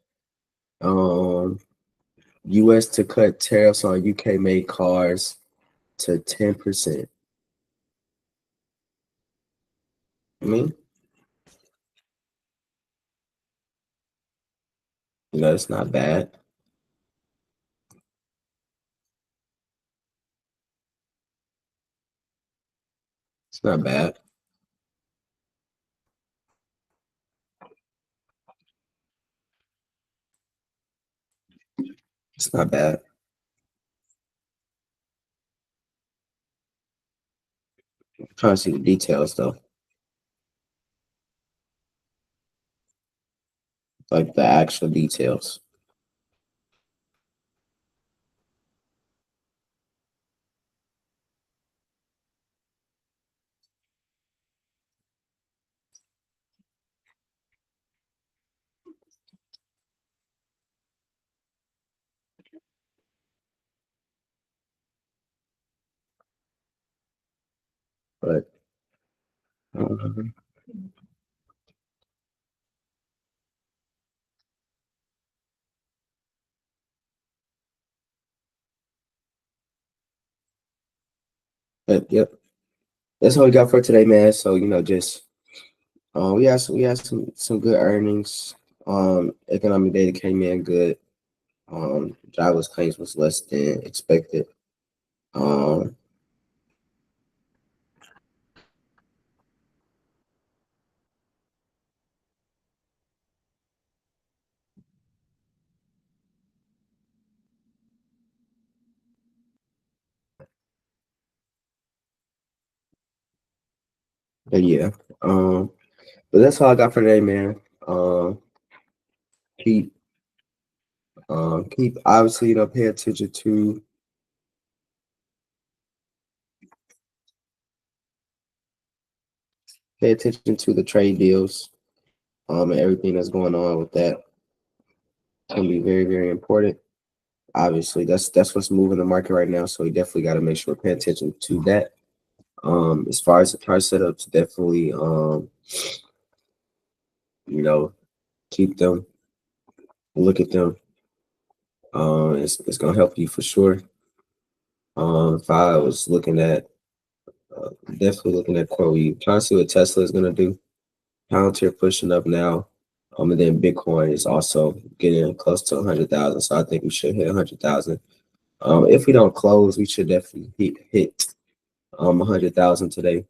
U.S. to cut tariffs on UK made cars to 10%. I mean, it's not bad. It's not bad. It's not bad. I'm trying to see the details though, like the actual details. But um, but yep, that's all we got for today, man. So just we had some good earnings. Economic data came in good. Jobless claims was less than expected. Um, but yeah, but that's all I got for today, man. Keep keep obviously pay attention to the trade deals. And everything that's going on with that can be very very important. Obviously, that's what's moving the market right now. So we definitely got to make sure we pay attention to that. As far as the price setups, definitely you know keep them, look at them. It's gonna help you for sure. If I was looking at Definitely looking at CoreWeave. Trying to see what Tesla is gonna do. Palantir pushing up now. And then Bitcoin is also getting close to 100,000. So I think we should hit 100,000. If we don't close, we should definitely hit 100,000 today.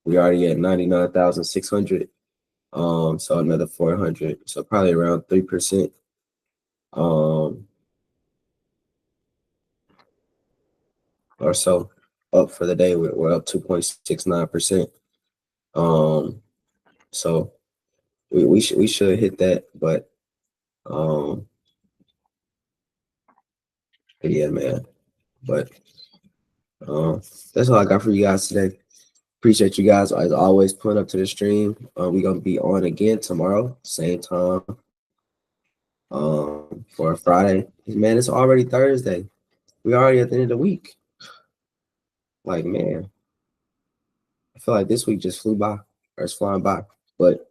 We already at 99,600. So another 400. So probably around 3%. Or so up for the day. We're up 2.69%. So we should hit that, but yeah, man. But that's all I got for you guys today. Appreciate you guys as always pulling up to the stream. We're gonna be on again tomorrow, same time. For a Friday. Man, it's already Thursday. We're already at the end of the week. Like, man, I feel like this week just flew by, or it's flying by. But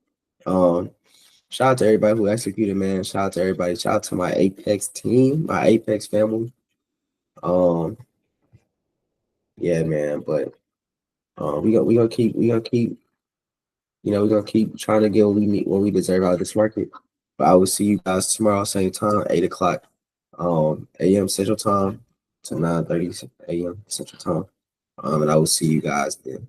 shout out to everybody who executed, man. Shout out to everybody. Shout out to my Apex team, my Apex family. Yeah, man. But we gonna keep we're gonna keep trying to get what we need, what we deserve out of this market. But I will see you guys tomorrow, same time, 8 o'clock a.m. Central Time to 9:30 a.m. Central Time. And I will see you guys then.